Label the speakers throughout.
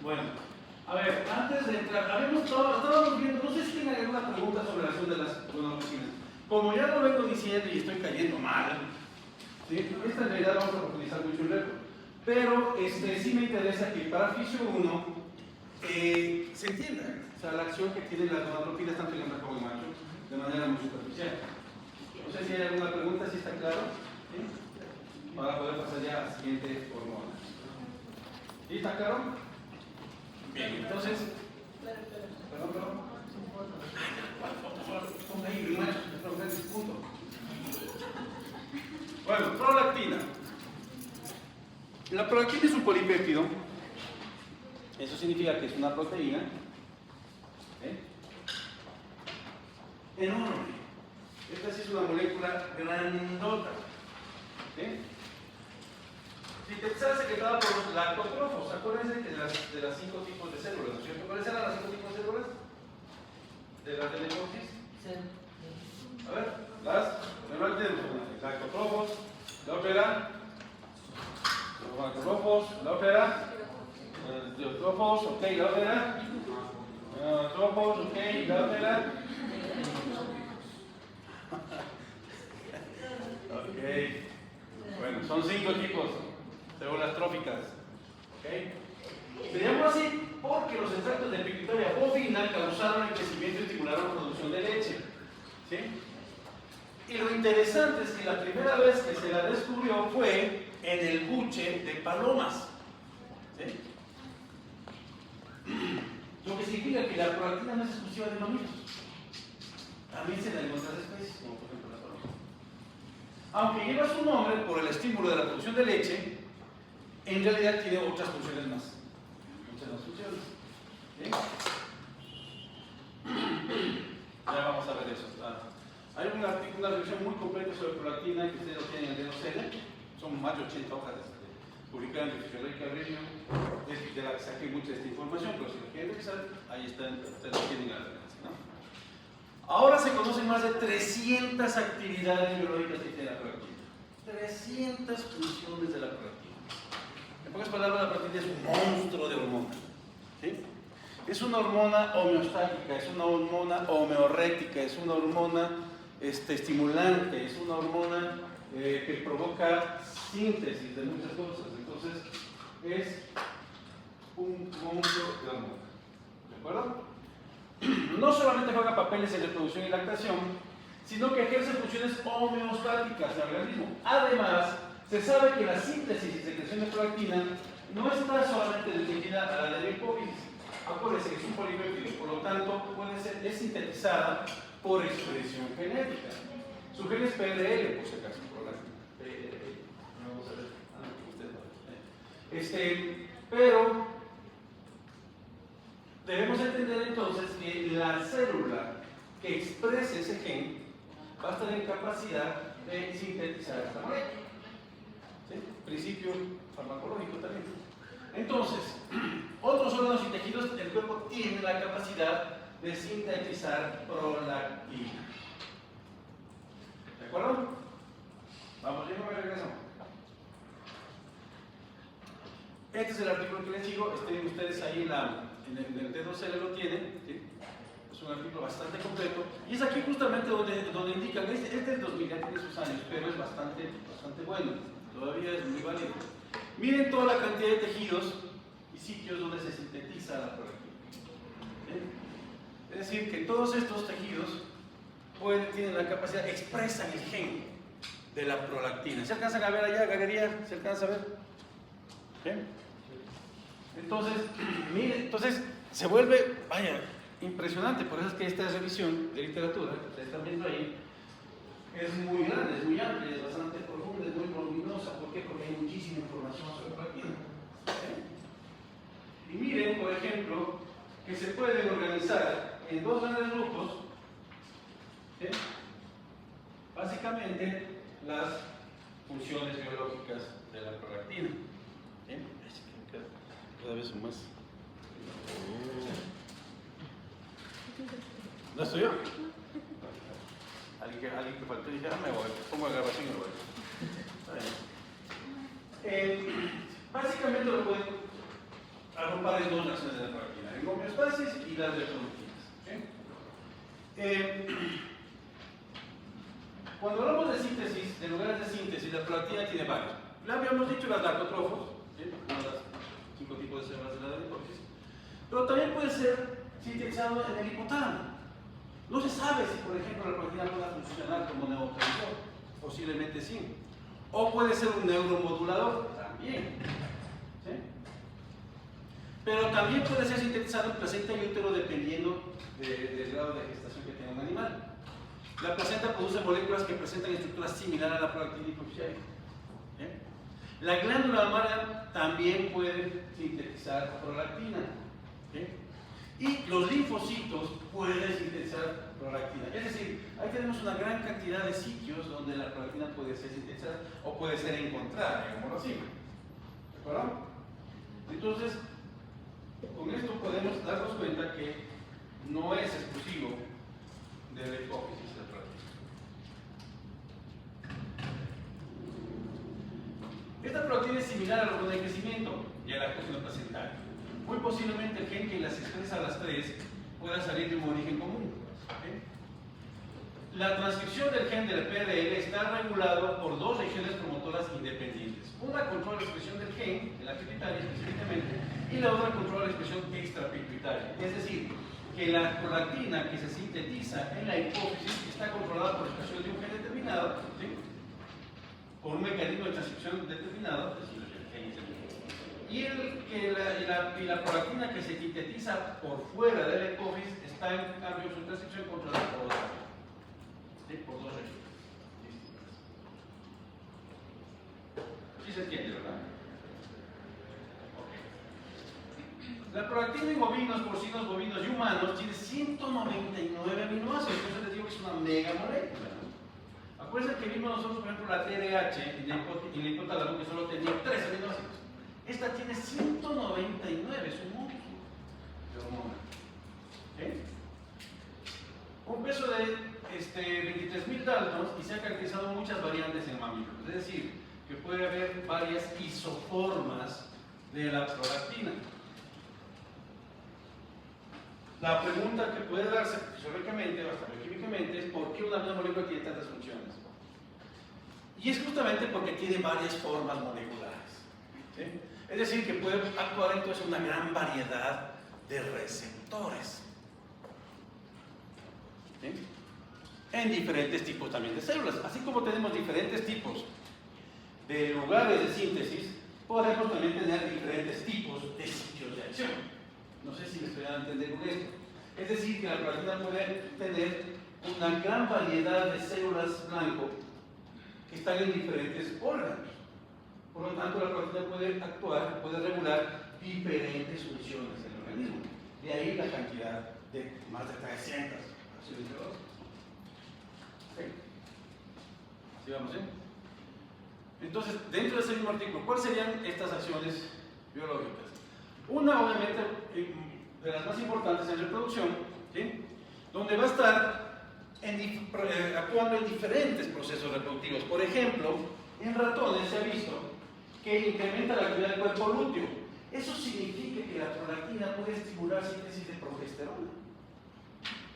Speaker 1: Bueno, a ver, antes de entrar, estábamos viendo, no sé si tienen alguna pregunta sobre la acción de las gonoproteínas. Como ya lo vengo diciendo y estoy cayendo mal, ¿sí? Esta en realidad vamos a profundizar mucho en el pero sí me interesa que para Fisio 1 se entienda, o sea, la acción que tienen las gonoproteínas tanto en hembra como en macho de manera muy superficial. No sé si hay alguna pregunta, si está claro, ¿sí? Para poder pasar ya a la siguiente hormona. ¿Sí está claro? Bien, entonces. Perdón. Ponga ahí, punto. Bueno, prolactina. La prolactina es un polipéptido. Eso significa que es una proteína enorme. Esta sí es una molécula grandota. Sintetizada secretada por los lactotrofos. Acuérdense de las 5 tipos de células, ¿no es cierto? ¿Cuáles eran las 5 tipos de células? ¿De la telemorfis? A ver, primero tenemos lactotrofos, la ópera, los lactotrofos, la ópera, lactotrofos, ok, la ópera, lactotrofos, ok, la ópera. Ok, bueno, son 5 tipos. Células tróficas. ¿Okay? Se llama así porque los extractos de Pituitaria bovina causaron el crecimiento y estimularon la producción de leche. ¿Sí? Y lo interesante es que la primera vez que se la descubrió fue en el buche de palomas. ¿Sí? Lo que significa que la prolactina no es exclusiva de mamíferos. También se la encuentra en otras especies, como por ejemplo las palomas. Aunque lleva su nombre por el estímulo de la producción de leche, en realidad tiene otras funciones más. Muchas más funciones. ¿Sí? Ya vamos a ver eso. Hay un artículo, una revisión muy completa sobre prolactina que ustedes lo tienen en el DOCEL. Son más de 80 hojas publicadas en Physiological Review, de la que saqué mucha de esta información, pero si lo quieren revisar, ahí están, ustedes lo tienen a la referencia, ¿no? Ahora se conocen más de 300 actividades biológicas que tiene la prolactina. 300 funciones de la prolactina. En pocas palabras, la prolactina es un monstruo de hormona. ¿Sí? Es una hormona homeostática, es una hormona homeorrética, es una hormona estimulante, es una hormona que provoca síntesis de muchas cosas. Entonces, es un monstruo de hormona. ¿De acuerdo? No solamente juega papeles en reproducción y lactación, sino que ejerce funciones homeostáticas en el organismo. Además, se sabe que la síntesis y secreción de prolactina no está solamente dirigida a la hipófisis. Acuérdense que es un polipéptido, por lo tanto es sintetizada por expresión genética. Su gen es PLL, por si acaso, prolactina. Vamos a ver. Pero debemos entender entonces que la célula que exprese ese gen va a estar en capacidad de sintetizar esta molécula. ¿Sí? Principio farmacológico también. Entonces, otros órganos y tejidos del cuerpo tienen la capacidad de sintetizar prolactina. ¿De acuerdo? Vamos, yo me regreso. Este es el artículo que les digo, tienen ustedes ahí en el D2L lo tienen, ¿sí? Es un artículo bastante completo, y es aquí justamente donde indican, este es 2000, ya tiene sus años, pero es bastante bueno, todavía es muy válido. Miren toda la cantidad de tejidos y sitios donde se sintetiza la prolactina. ¿Sí? Es decir, que todos estos tejidos tienen la capacidad, expresan el gen de la prolactina. ¿Se alcanzan a ver allá, galería? ¿Se alcanza a ver? ¿Sí? Entonces, se vuelve, vaya, impresionante. Por eso es que esta revisión de literatura que ustedes están viendo ahí es muy grande, es muy amplia, es bastante profunda, es muy voluminosa. ¿Por qué? Porque hay muchísima información sobre prolactina. ¿Sí? Y miren, por ejemplo, que se pueden organizar en dos grandes grupos, ¿sí? Básicamente las funciones biológicas de la prolactina. ¿Sí? Cada vez más. ¿No estoy yo? Alguien que faltó y dije, me voy, pongo la grabación y me voy. Básicamente lo pueden agrupar en dos reacciones de la prolactina, en homeostasis y las reproductivas. Cuando hablamos de síntesis, de lugares de síntesis, la prolactina tiene varios. Ya habíamos dicho las lactotrofos, una de las 5 tipos de células de la hipófisis, pero también puede ser sintetizado en el hipotálamo. No se sabe si, por ejemplo, la prolactina puede funcionar como neurotransmisor, posiblemente sí. O puede ser un neuromodulador, también. ¿Sí? Pero también puede ser sintetizado en placenta y útero dependiendo del grado de gestación que tenga un animal. La placenta produce moléculas que presentan estructuras similares a la prolactina hipofisiaria. La glándula mamaria también puede sintetizar prolactina. Y los linfocitos pueden sintetizar prolactina. Es decir, ahí tenemos una gran cantidad de sitios donde la prolactina puede ser sintetizada o puede ser encontrada, digámoslo así. ¿De acuerdo? Entonces, con esto podemos darnos cuenta que no es exclusivo de la hipófisis la prolactina. Esta prolactina es similar al hormona de crecimiento y a la lactosa placentaria. Muy posiblemente el gen que las expresa a las tres pueda salir de un origen común. La transcripción del gen del PRL está regulado por dos regiones promotoras independientes. Una controla la expresión del gen, de la pituitaria específicamente, y la otra controla la expresión extrapituitaria. Es decir, que la prolactina que se sintetiza en la hipófisis está controlada por la expresión de un gen determinado, ¿sí? Por un mecanismo de transcripción determinado, es decir, el gen es el mismo. Y la prolactina que se sintetiza por fuera de la hipófisis está en cambio su transcripción controlada por otra. ¿Sí? Por dos regiones distintas. ¿Sí se entiende, verdad? Ok. La prolactina en bovinos, porcinos, bovinos y humanos tiene 199 aminoácidos, por eso les digo que es una mega molécula. Acuérdense que vimos nosotros, por ejemplo, la TRH en la hipotálamo que solo tenía 3 aminoácidos. Esta tiene 199, es un monstruo de hormona. Un peso de 23.000 daltons y se han caracterizado muchas variantes en mamíferos. Es decir, que puede haber varias isoformas de la prolactina. La pregunta que puede darse fisiológicamente o hasta bioquímicamente es ¿por qué una misma molécula tiene tantas funciones? Y es justamente porque tiene varias formas moleculares. ¿Sí? Es decir, que puede actuar entonces una gran variedad de receptores. ¿Sí? En diferentes tipos también de células. Así como tenemos diferentes tipos de lugares de síntesis, podemos también tener diferentes tipos de sitios de acción. No sé si me estoy dando a entender con esto. Es decir, que la prolactina puede tener una gran variedad de células blanco que están en diferentes órganos. Por lo tanto, la prolactina puede actuar, puede regular diferentes funciones del organismo. De ahí la cantidad de más de 300 acciones biológicas. ¿Sí vamos bien? Entonces, dentro de ese mismo artículo, ¿cuáles serían estas acciones biológicas? Una, obviamente, de las más importantes en reproducción, ¿sí? Donde va a estar actuando en diferentes procesos reproductivos. Por ejemplo, en ratones se ha visto que incrementa la actividad del cuerpo lúteo. Eso significa que la prolactina puede estimular síntesis de progesterona.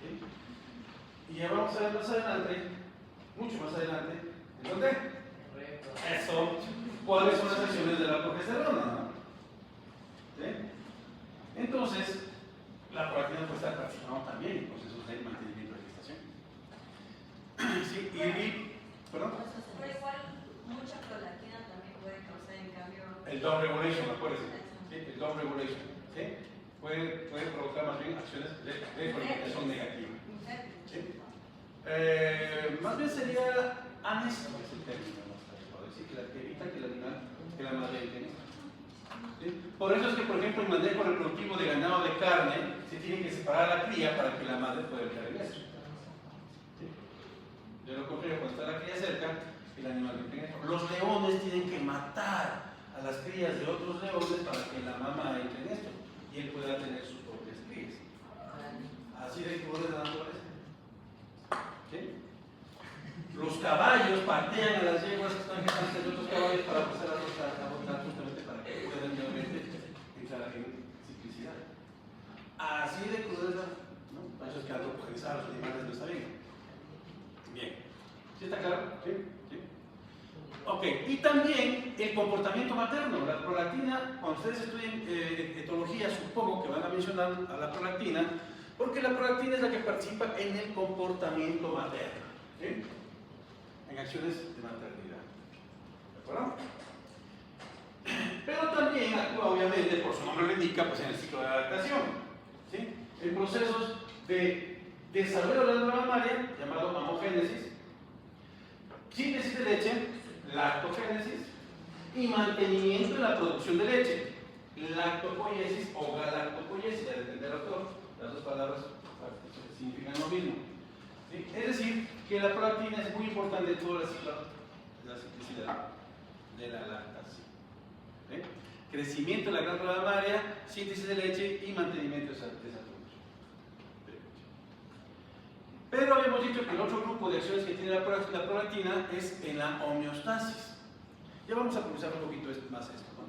Speaker 1: ¿Sí? Y ya vamos a ver más adelante, mucho más adelante, ¿en dónde? Eso, ¿cuáles son las acciones de la progesterona? ¿Sí? Entonces, la prolactina puede estar participando también en procesos de mantenimiento de gestación. Sí, ¿perdón?
Speaker 2: Pero igual, mucha prolactina también puede causar en cambio...
Speaker 1: El down regulation, acuérdense. ¿Sí? El down regulation. ¿Sí? Puede provocar más bien acciones de proliferación negativa. ¿Sí? Más bien sería anesto, es el término, es decir, que evita que el animal, que la madre tenga. ¿Sí? Por eso es que, por ejemplo, en manejo reproductivo de ganado de carne, se tiene que separar la cría para que la madre pueda echar el eso. ¿Sí? De lo contrario, cuando está la cría cerca, el animal no tiene eso. Los leones tienen que matar a las crías de otros leones para que la mamá entre en esto y él pueda tener sus propias crías. Así de cruel es la naturaleza. ¿Sí? Los caballos patean a las yeguas que están gestantes de otros caballos para pasar a botar justamente para que puedan realmente entrar en Así de crudeza, ¿no? Por eso es que antropogenizar a los animales no está bien. Bien. ¿Sí está claro? ¿Sí? ¿Sí? Ok, y también el comportamiento materno. La prolactina, cuando ustedes estudien etología, supongo que van a mencionar a la prolactina, porque la prolactina es la que participa en el comportamiento materno, ¿sí? En acciones de maternidad. ¿De acuerdo? Pero también actúa, obviamente, por su nombre lo indica, pues en el ciclo de adaptación, ¿sí? En procesos de desarrollo de la glándula mamaria, llamado mamogénesis, síntesis de leche, lactogénesis y mantenimiento de la producción de leche, lactopoiesis o galactopoiesis, ya depende del autor, las dos palabras significan lo mismo, ¿sí? Es decir, que la prolactina es muy importante en toda la ciclicidad de la lactación, ¿sí? Crecimiento de la glándula mamaria, síntesis de leche y mantenimiento de esa producción de leche. Pero habíamos dicho que el otro grupo de acciones que tiene la prolactina es en la homeostasis. Ya vamos a profundizar un poquito más esto, ¿no?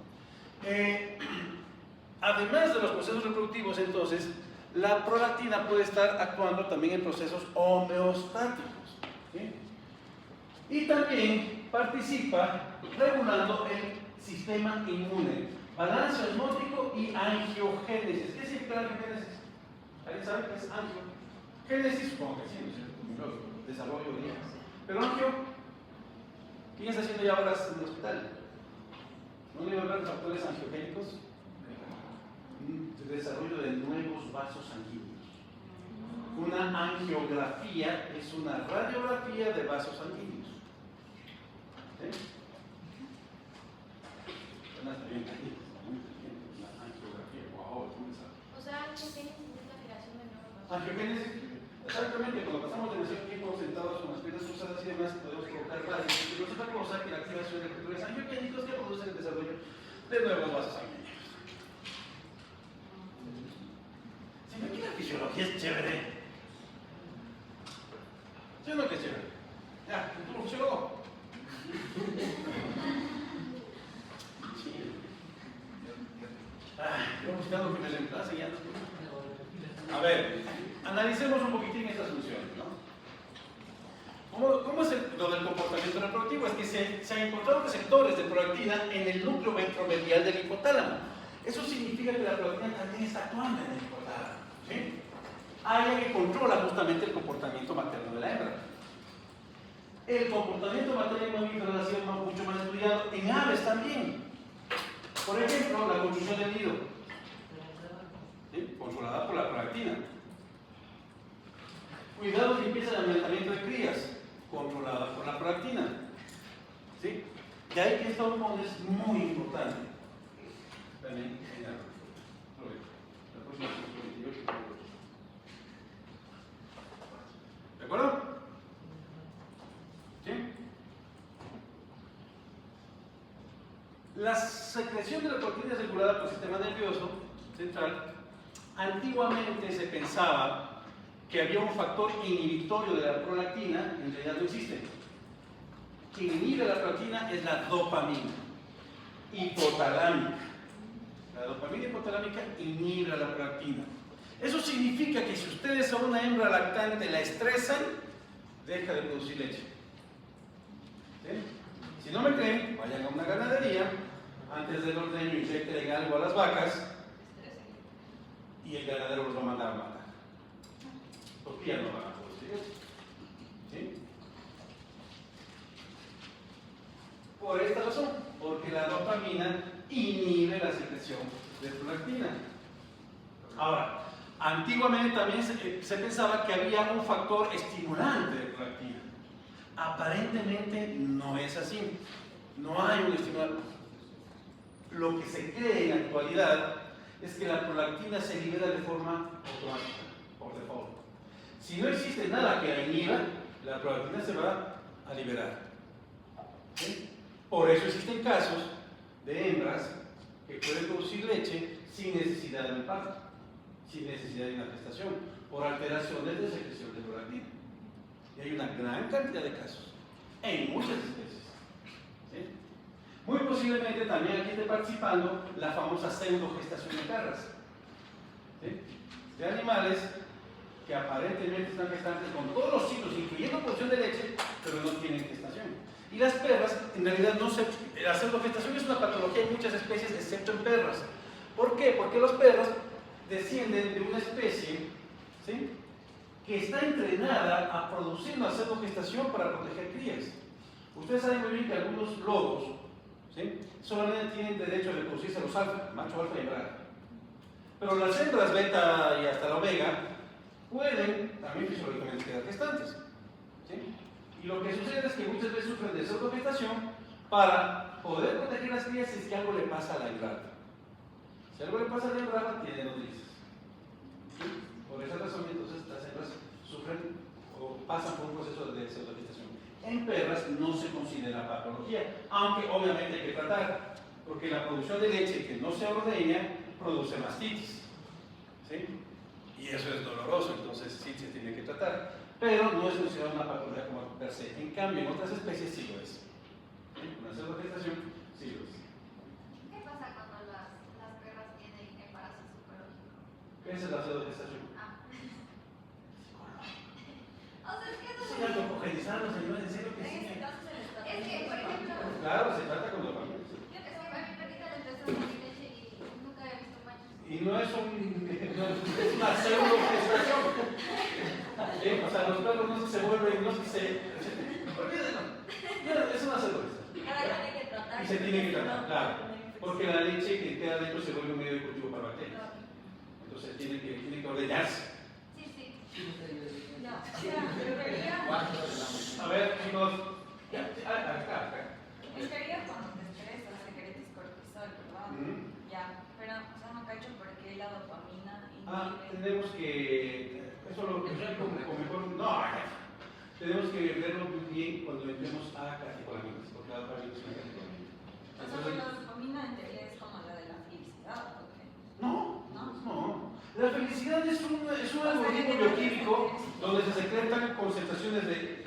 Speaker 1: Además de los procesos reproductivos, entonces, la prolactina puede estar actuando también en procesos homeostáticos, ¿sí? Y también participa regulando el sistema inmune, balance osmótico y angiogénesis. ¿Qué significa angiogénesis? ¿Alguien sabe qué es angiogénesis? Supongo que sí, ¿no es cierto? Desarrollo de hijas. Pero angio, ¿quién está haciendo ya horas en el hospital? ¿No le iba a hablar de factores angiogénicos? Desarrollo de nuevos vasos sanguíneos. Una angiografía es una radiografía de vasos sanguíneos. ¿Sí? Una angiografía, wow, ¿cómo sabe?
Speaker 3: O sea, angiogénesis es la creación de nuevos vasos.
Speaker 1: Angiogénesis, exactamente, cuando pasamos demasiado tiempo sentados con las piernas cruzadas y demás, podemos provocar radios. Y no es otra cosa que la activación de factores angiogénicos que producen el desarrollo de nuevos vasos sanguíneos. Aquí la fisiología es chévere. ¿Sí o no que es chévere? Ya, ¿tú fisiólogo? Sí. Yo buscando que me reemplace ya. A ver, analicemos un poquitín esta solución, ¿no? ¿Cómo es lo del comportamiento reproductivo? Es que se han encontrado receptores de prolactina en el núcleo ventromedial del hipotálamo. Eso significa que la prolactina también está actuando en el hipotálamo, ¿sí? Hay que controla justamente el comportamiento materno de la hembra. El comportamiento materno en mamíferos ha sido mucho más estudiado en aves también. Por ejemplo, la construcción del nido, ¿sí? Controlada por la prolactina. Cuidados, limpieza y alimentamiento de crías, controlada por la prolactina, ¿sí? De ahí que esta hormona es muy importante. También en la próxima 28. ¿De acuerdo? ¿Sí? La secreción de la prolactina es regulada por el sistema nervioso central. Antiguamente se pensaba que había un factor inhibitorio de la prolactina, en realidad no existe. Quien inhibe la prolactina es la dopamina hipotalámica. La dopamina hipotalámica inhibe la prolactina. Eso significa que si ustedes a una hembra lactante la estresan, deja de producir leche. ¿Sí? Si no me creen, vayan a una ganadería, antes del ordeño inyecten algo a las vacas y el ganadero los va a mandar a matar. Porque ya no van a producir leche. ¿Sí? Por esta razón, porque la dopamina inhibe la secreción de prolactina. Ahora, antiguamente también se pensaba que había un factor estimulante de prolactina. Aparentemente no es así. No hay un estimulante. Lo que se cree en la actualidad es que la prolactina se libera de forma automática, por default. Si no existe nada que la inhiba, la prolactina se va a liberar. ¿Sí? Por eso existen casos de hembras que pueden producir leche sin necesidad de un parto, sin necesidad de una gestación, por alteraciones de secreción de prolactina. Y hay una gran cantidad de casos, en muchas especies. ¿Sí? Muy posiblemente también aquí esté participando la famosa pseudogestación de perras. ¿sí? De animales que aparentemente están gestantes con todos los ciclos, incluyendo producción de leche, pero no tienen gestación. Y las perras, en realidad, no se. La pseudogestación es una patología en muchas especies, excepto en perras. ¿Por qué? Porque los perros descienden de una especie, ¿sí?, que está entrenada a producir una pseudogestación para proteger crías. Ustedes saben muy bien que algunos lobos, ¿sí?, solamente tienen derecho a reproducirse los alfa, macho alfa y hembra. Pero las hembras beta y hasta la omega pueden también fisiológicamente quedar gestantes, ¿sí? Y lo que sucede es que muchas veces sufren de pseudogestación para poder proteger las crías si es que algo le pasa a la hembra. Si algo le pasa a la hembra, tiene nodrizas. ¿Sí? Por esa razón, entonces, las hembras sufren o pasan por un proceso de pseudogestación. En perras no se considera patología, aunque obviamente hay que tratar, porque la producción de leche que no se ordeña produce mastitis, ¿sí? Y eso es doloroso, entonces sí se tiene que tratar, pero no es considerada una patología como per se. En cambio, en otras especies sí lo es. ¿Sí? Una pseudogestación sí lo es.
Speaker 3: ¿Qué pasa cuando las perras tienen embarazo psicológico?
Speaker 1: ¿Qué es la pseudogestación?
Speaker 3: O sea, es que eso
Speaker 1: Sí, antropogenizando, señor, en serio que
Speaker 2: En
Speaker 1: sí.
Speaker 2: este caso se les trata
Speaker 3: es que, por ejemplo,
Speaker 1: Claro, se trata con dopamina.
Speaker 3: yo que sé, a mi perrita le empezó a salir leche y nunca había visto manchas.
Speaker 1: Y no es es una pseudogestación. ¿Sí? O sea, los perros no es que se vuelven, no es que se. Olvídenlo. Es una pseudogestación.
Speaker 2: Ahora tiene que tratar.
Speaker 1: Y se tiene que tratar, claro. Porque la leche que queda dentro se vuelve un medio de cultivo para bacterias. Entonces tiene que ordeñarse.
Speaker 3: Sí, sí.
Speaker 2: No, o sea, debería.
Speaker 1: A ver, chicos. Acá.
Speaker 2: En teoría, cuando te estresas, secretas cortisol, ¿verdad? Ya, pero, o sea, no cacho por qué la dopamina inhibe.
Speaker 1: Tenemos que. Eso lo como mejor. No, tenemos que verlo muy bien cuando entremos a catecolaminas, porque la dopamina es una catecolamina.
Speaker 2: O sea, pero la dopamina en teoría es como la de la felicidad, ¿o qué?
Speaker 1: No. La felicidad es un algoritmo bioquímico donde se secretan concentraciones de.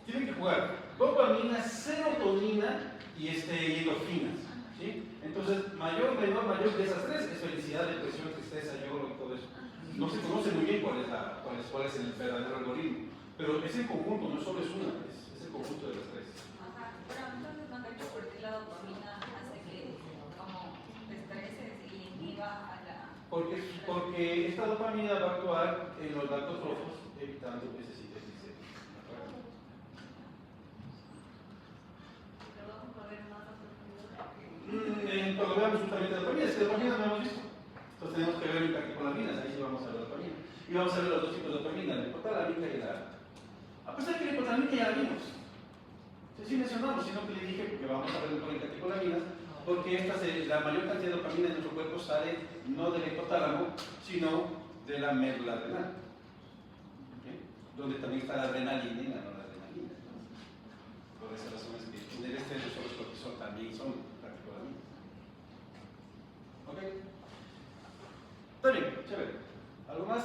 Speaker 1: Tienen que jugar dopamina, serotonina y endorfinas. ¿Sí? Entonces, mayor de esas tres es felicidad, depresión, tristeza, lloro y todo eso. No se conoce muy bien cuál es el verdadero algoritmo, pero es el conjunto, no solo es una, es el conjunto de las tres.
Speaker 2: Ajá, pero entonces no cacho por qué la dopamina hace que como te estreses y inhiba a la.
Speaker 1: Porque esta dopamina va a actuar en los lactotrofos evitando que se sintetice.
Speaker 2: Perdón por ver más a profundidad.
Speaker 1: Cuando veamos justamente la dopamina, es que la dopamina no hemos visto. Entonces tenemos que ver en catecolaminas, ahí sí vamos a ver la dopamina. Y vamos a ver los dos tipos de dopamina, la hipotalámica y la. A pesar que la hipotalámica ya la vimos. Sí mencionamos, sino que le dije que vamos a ver con el catecolaminas, porque la mayor cantidad de dopamina en nuestro cuerpo sale no del hipotálamo, sino de la médula renal. ¿Okay? Donde también está la adrenalina y la noradrenalina. Por esa razón es que en el estrés los cortisol también son catecolaminas. ¿Ok? Está bien, chévere. ¿Algo más?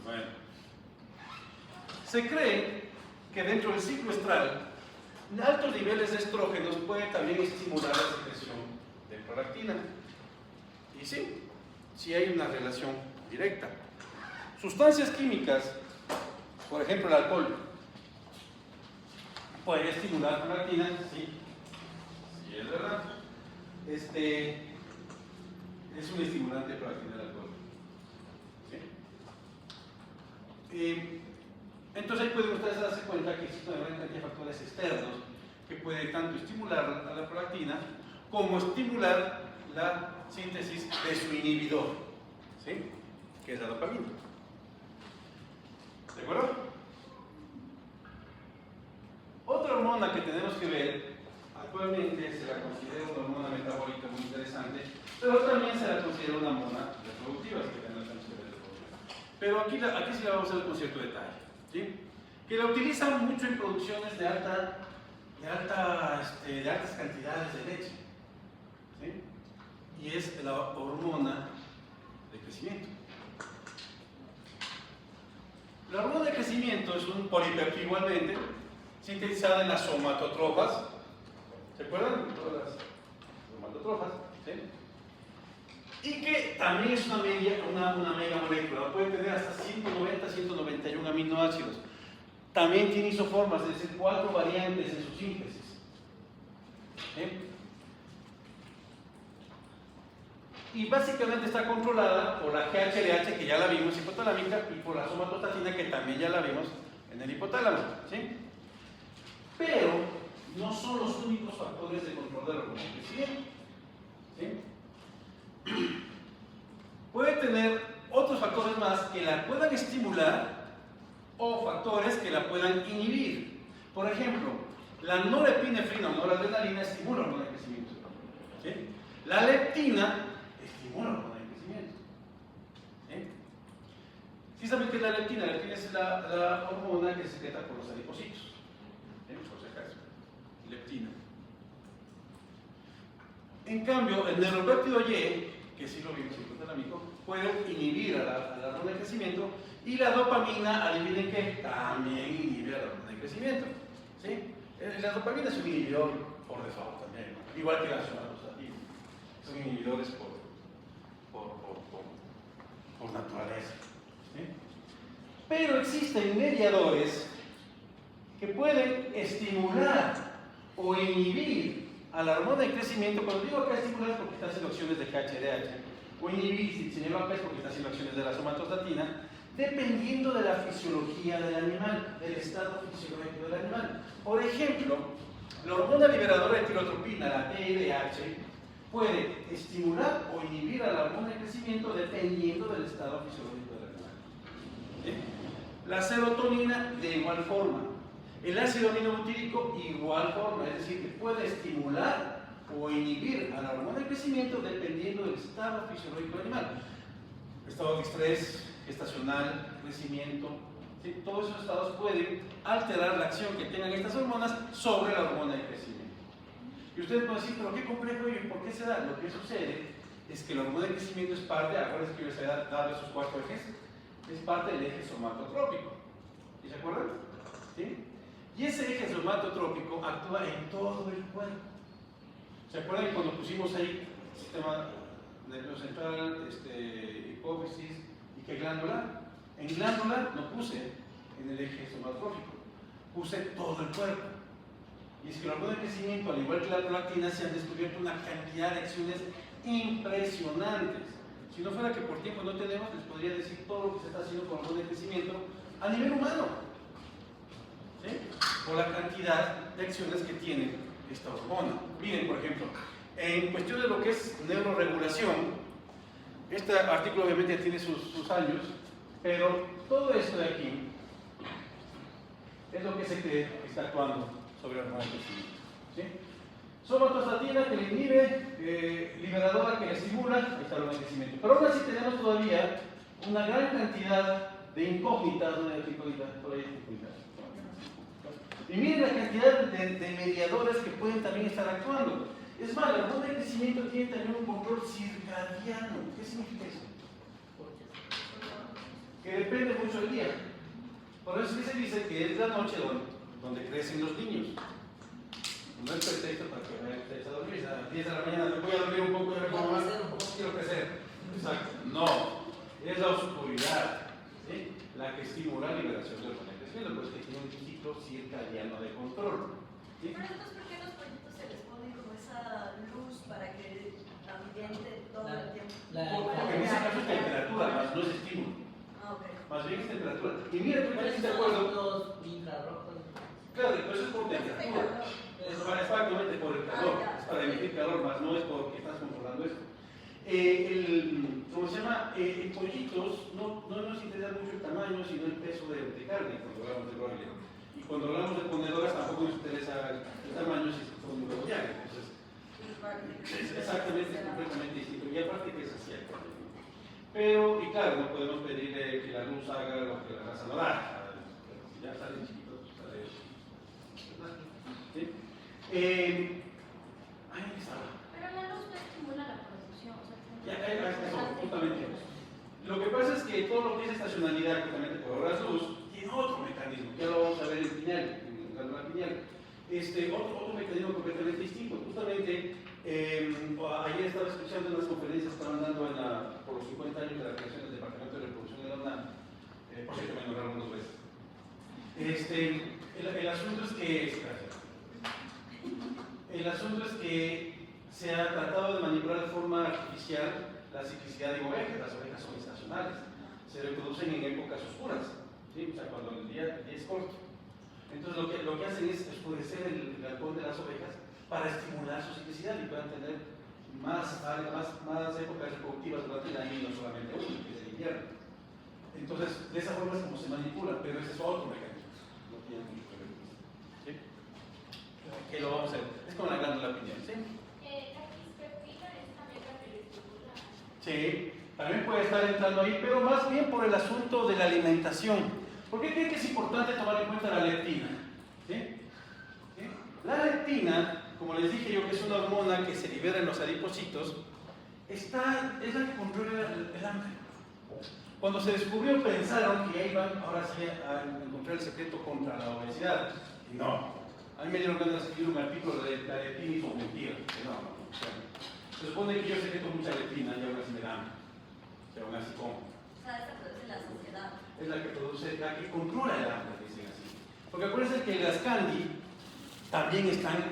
Speaker 1: Bueno. Se cree que dentro del ciclo estral, altos niveles de estrógenos pueden también estimular la secreción de prolactina. Y sí hay una relación directa. Sustancias químicas, por ejemplo el alcohol, puede estimular prolactina, sí es verdad. Es un estimulante de prolactina el alcohol. ¿Sí? Entonces ahí pueden ustedes darse cuenta que existe una gran cantidad de factores externos que pueden tanto estimular a la prolactina como estimular la síntesis de su inhibidor, ¿sí?, que es la dopamina. ¿De acuerdo? Otra hormona que tenemos que ver, actualmente se la considera una hormona metabólica muy interesante, pero también se la considera una hormona reproductiva, así que tenemos que ver el problema. Pero aquí sí la vamos a ver con cierto detalle. ¿Sí? Que la utilizan mucho en producciones de altas cantidades de leche. ¿Sí? Y es la hormona de crecimiento. La hormona de crecimiento es un polipéptido igualmente, sintetizada en las somatotrofas. ¿Se acuerdan? Todas las somatotrofas. ¿Sí? y que también es una mega molécula, puede tener hasta 190, 191 aminoácidos. También tiene isoformas, es decir, 4 variantes en su síntesis. Y básicamente está controlada por la GHLH, que ya la vimos, hipotalámica, y por la somatostatina, que también ya la vimos en el hipotálamo. ¿Sí? Pero no son los únicos factores de control del hormona de crecimiento. ¿Sí? Puede tener otros factores más que la puedan estimular o factores que la puedan inhibir. Por ejemplo, la norepinefrina o noradrenalina estimula el hormona de crecimiento. ¿Sí? La leptina estimula el hormona de crecimiento. ¿Sí saben qué es la leptina? La leptina es la hormona que se secreta por los adipocitos. Por si acaso. Leptina. En cambio, el neuropéptido Y, que sí lo vimos en el hipotalámico, puede inhibir a la hormona de crecimiento, y la dopamina, adivinen qué, también inhibe a la hormona de crecimiento. ¿Sí? La dopamina es un inhibidor por default también, ¿no? Igual que la somatostatina. Son inhibidores por naturaleza. ¿Sí? Pero existen mediadores que pueden estimular o inhibir a la hormona de crecimiento. Cuando digo acá estimular es porque está haciendo acciones de GHRH, o inhibir, si señalo acá es porque está haciendo acciones de la somatostatina, dependiendo de la fisiología del animal, del estado fisiológico del animal. Por ejemplo, la hormona liberadora de tirotropina, la TRH, puede estimular o inhibir a la hormona de crecimiento dependiendo del estado fisiológico del animal. ¿Sí? La serotonina de igual forma. El ácido aminobutírico igual forma, es decir, que puede estimular o inhibir a la hormona de crecimiento dependiendo del estado fisiológico del animal. Estado de estrés, gestacional, crecimiento, ¿sí? Todos esos estados pueden alterar la acción que tengan estas hormonas sobre la hormona de crecimiento. Y ustedes pueden decir, pero qué complejo y por qué se da. Lo que sucede es que la hormona de crecimiento es parte, acuérdense que yo les he dado esos 4 ejes, es parte del eje somatotrópico. ¿Y se acuerdan? ¿Sí? Y ese eje somatotrópico actúa en todo el cuerpo. ¿Se acuerdan cuando pusimos ahí sistema nervioso central, hipófisis y qué glándula? En glándula no puse en el eje somatotrópico, puse todo el cuerpo. Y es que la hormona de crecimiento, al igual que la prolactina, se han descubierto una cantidad de acciones impresionantes. Si no fuera que por tiempo no tenemos, les podría decir todo lo que se está haciendo con la hormona de crecimiento a nivel humano. ¿Sí? Por la cantidad de acciones que tiene esta hormona. Miren, por ejemplo, en cuestión de lo que es neuroregulación, este artículo obviamente tiene sus años, pero todo esto de aquí es lo que se cree que está actuando sobre la hormona de crecimiento. ¿Sí? Somatostatina que le inhibe, liberadora que le estimula, ahí está la hormona de crecimiento. Pero aún así tenemos todavía una gran cantidad de incógnitas, por ahí incógnitas. Y miren la cantidad de mediadores que pueden también estar actuando. Es más, la hormona de crecimiento tiene también un control circadiano. ¿Qué significa eso? Que depende mucho del día. Por eso se dice que es la noche donde crecen los niños. No es pretexto para que vayan ustedes a dormir. A las 10 de la mañana me voy a dormir un poco y luego más quiero crecer. Exacto. No, es la oscuridad, ¿sí? La que estimula la liberación de hormona de crecimiento, pues que tiene un ciclo circadiano de control. ¿Sí?
Speaker 2: Pero entonces, ¿por qué a los pollitos se les pone como esa luz para que ambiente todo el tiempo?
Speaker 1: Porque en ese caso es temperatura, más no es estímulo.
Speaker 2: Ah, ok.
Speaker 1: Más bien es temperatura. Y mira, tú estás de acuerdo.
Speaker 4: Los infrarrojos.
Speaker 1: Claro, pero eso es por temperatura. Es exactamente por el calor. Es para emitir calor, más no es porque estás controlando eso. ¿Cómo se llama? En pollitos no nos interesa mucho el tamaño, sino el peso de carne cuando hablamos de broiler. Y cuando hablamos de ponedoras tampoco nos interesa el tamaño si son un huevo ya. Entonces, es exactamente, completamente distinto. Y aparte que es así. Pero, y claro, no podemos pedirle que la luz haga lo que la raza no da. Si ya salen chiquitos, sale. ¿Sí? Ahí estaba.
Speaker 3: Pero la luz no estimula la producción, o sea,
Speaker 1: Eso, justamente. Lo que pasa es que todo lo que es estacionalidad, justamente por horas luz, tiene otro mecanismo, que lo vamos a ver en pineal, en la glándula pineal. Otro mecanismo completamente distinto. Justamente Ayer estaba escuchando unas conferencias que estaban dando por los 50 años de la creación del Departamento de Reproducción de la UNAM. Por cierto, me nombraron 2 veces. El asunto es que se ha tratado de manipular de forma artificial la ciclicidad de ovejas. Las ovejas son estacionales, se reproducen en épocas oscuras, ¿sí? O sea, cuando el día es corto. Entonces lo que hacen es oscurecer el galpón de las ovejas para estimular su ciclicidad y puedan tener más épocas reproductivas durante el año y no solamente una, que es el invierno. Entonces, de esa forma es como se manipula, pero ese es otro mecanismo. No tiene mucho que ver con esto. ¿Sí? Que lo vamos a ver. Es como la glándula pineal, ¿sí?
Speaker 3: ¿La cispetina es también característica?
Speaker 1: Sí, también puede estar entrando ahí, pero más bien por el asunto de la alimentación. ¿Por qué creen que es importante tomar en cuenta la leptina? ¿Sí? ¿Sí? La leptina, como les dije yo, que es una hormona que se libera en los adipocitos, es la que controla el hambre. Cuando se descubrió pensaron que iban ahora sí a encontrar el secreto contra la obesidad. Y no. A mí me dieron ganas de escribir un artículo de la leptina y son mentiras. No. Se supone que yo secreto mucha leptina y aún así me da hambre. O sea, aún así como.
Speaker 2: O sea, esta produce la saciedad.
Speaker 1: Es la que produce, la que controla el hambre, dicen así. Porque acuérdense que las candy también están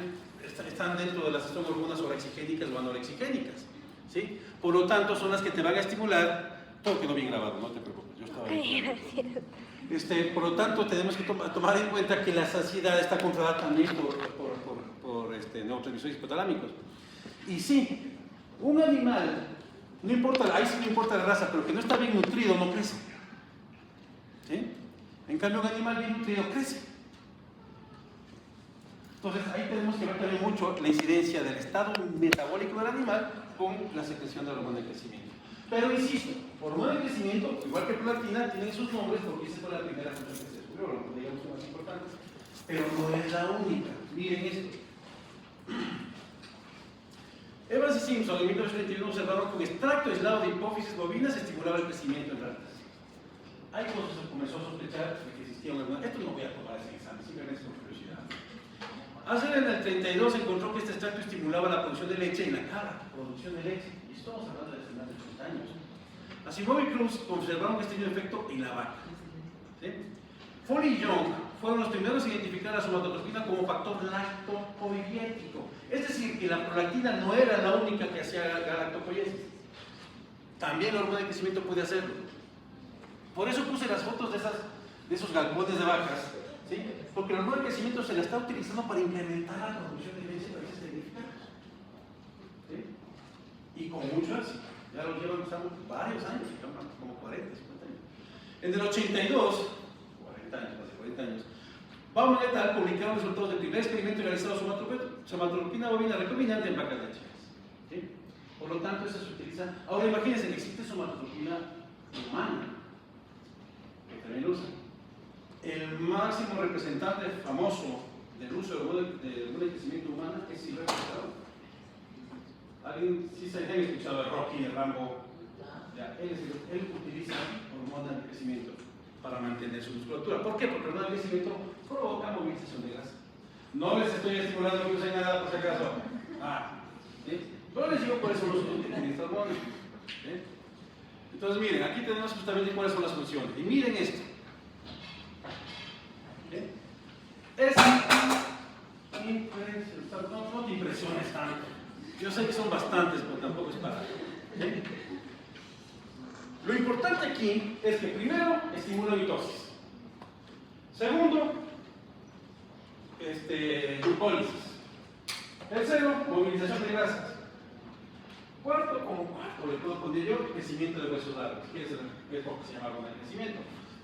Speaker 1: dentro de las hormonas orexigénicas o anorexigénicas, ¿sí? Por lo tanto, son las que te van a estimular. Todo quedó bien grabado, no te preocupes, yo estaba ahí. Por lo tanto, tenemos que tomar en cuenta que la saciedad está controlada también por neurotransmisores hipotalámicos. Y sí, un animal, no importa, ahí sí no importa la raza, pero que no está bien nutrido no crece. ¿Sí? En cambio, un animal bien nutrido crece. Entonces, ahí tenemos que ver también mucho la incidencia del estado metabólico del animal con la secreción de la hormona de crecimiento. Pero insisto, hormona de crecimiento, igual que prolactina, tienen sus nombres porque esa fue la primera función que se descubrió, digamos que más importante, pero no es la única. Miren esto. Evans y Simpson en 1931 observaron que un extracto aislado de hipófisis bovinas estimulaba el crecimiento en ratas. Ahí cuando se comenzó a sospechar de que existía una hormona. Esto no voy a tomar ese examen, simplemente es por curiosidad. Hacer en el 32 encontró que este extracto estimulaba la producción de leche en la cabra, producción de leche. Y estamos hablando de hace más de 80 años. Asimov y Cruz observaron que este tenía efecto en la vaca. ¿Sí? Foley y Young fueron los primeros a identificar la somatotropina como factor lactopoiético. Es decir, que la prolactina no era la única que hacía la lactopoiesis. También la hormona de crecimiento puede hacerlo. Por eso puse las fotos de esos galpones de vacas, ¿sí? Porque la hormona de crecimiento se la está utilizando para incrementar la producción de leche en países tecnificados. ¿Sí? Y con mucho éxito. Ya lo llevan usando varios años, como 40, 50 años. En el 82, 40 años, hace 40 años, Bauman et al. Publicaron resultados del primer experimento realizado somatotropina bovina recombinante en vacas lecheras. ¿Sí? Por lo tanto, eso se utiliza. Ahora imagínense que existe somatotropina humana, que también lo usan. El máximo representante famoso del uso de hormona de crecimiento humana es Silvestre Stallone. ¿Alguien sí se ha escuchado de Rocky, de Rambo? Ya, él utiliza hormona de crecimiento para mantener su musculatura. ¿Por qué? Porque la hormona de crecimiento provoca movilización de grasa. No les estoy estimulando que usen nada por si acaso. ¿Sí? Pero les digo cuáles son los usos que tiene esta hormona. ¿Sí? Entonces miren, aquí tenemos justamente cuáles son las funciones. Y miren esto. ¿Sí? No te impresiones tanto. Yo sé que son bastantes, pero tampoco es para. ¿Sí? Lo importante aquí es que primero estimula mitosis. Segundo, glucólisis. Tercero, movilización de grasas. Cuarto, como cuarto, le puedo poner yo crecimiento de huesos largos, que es lo que se llama hormona de crecimiento.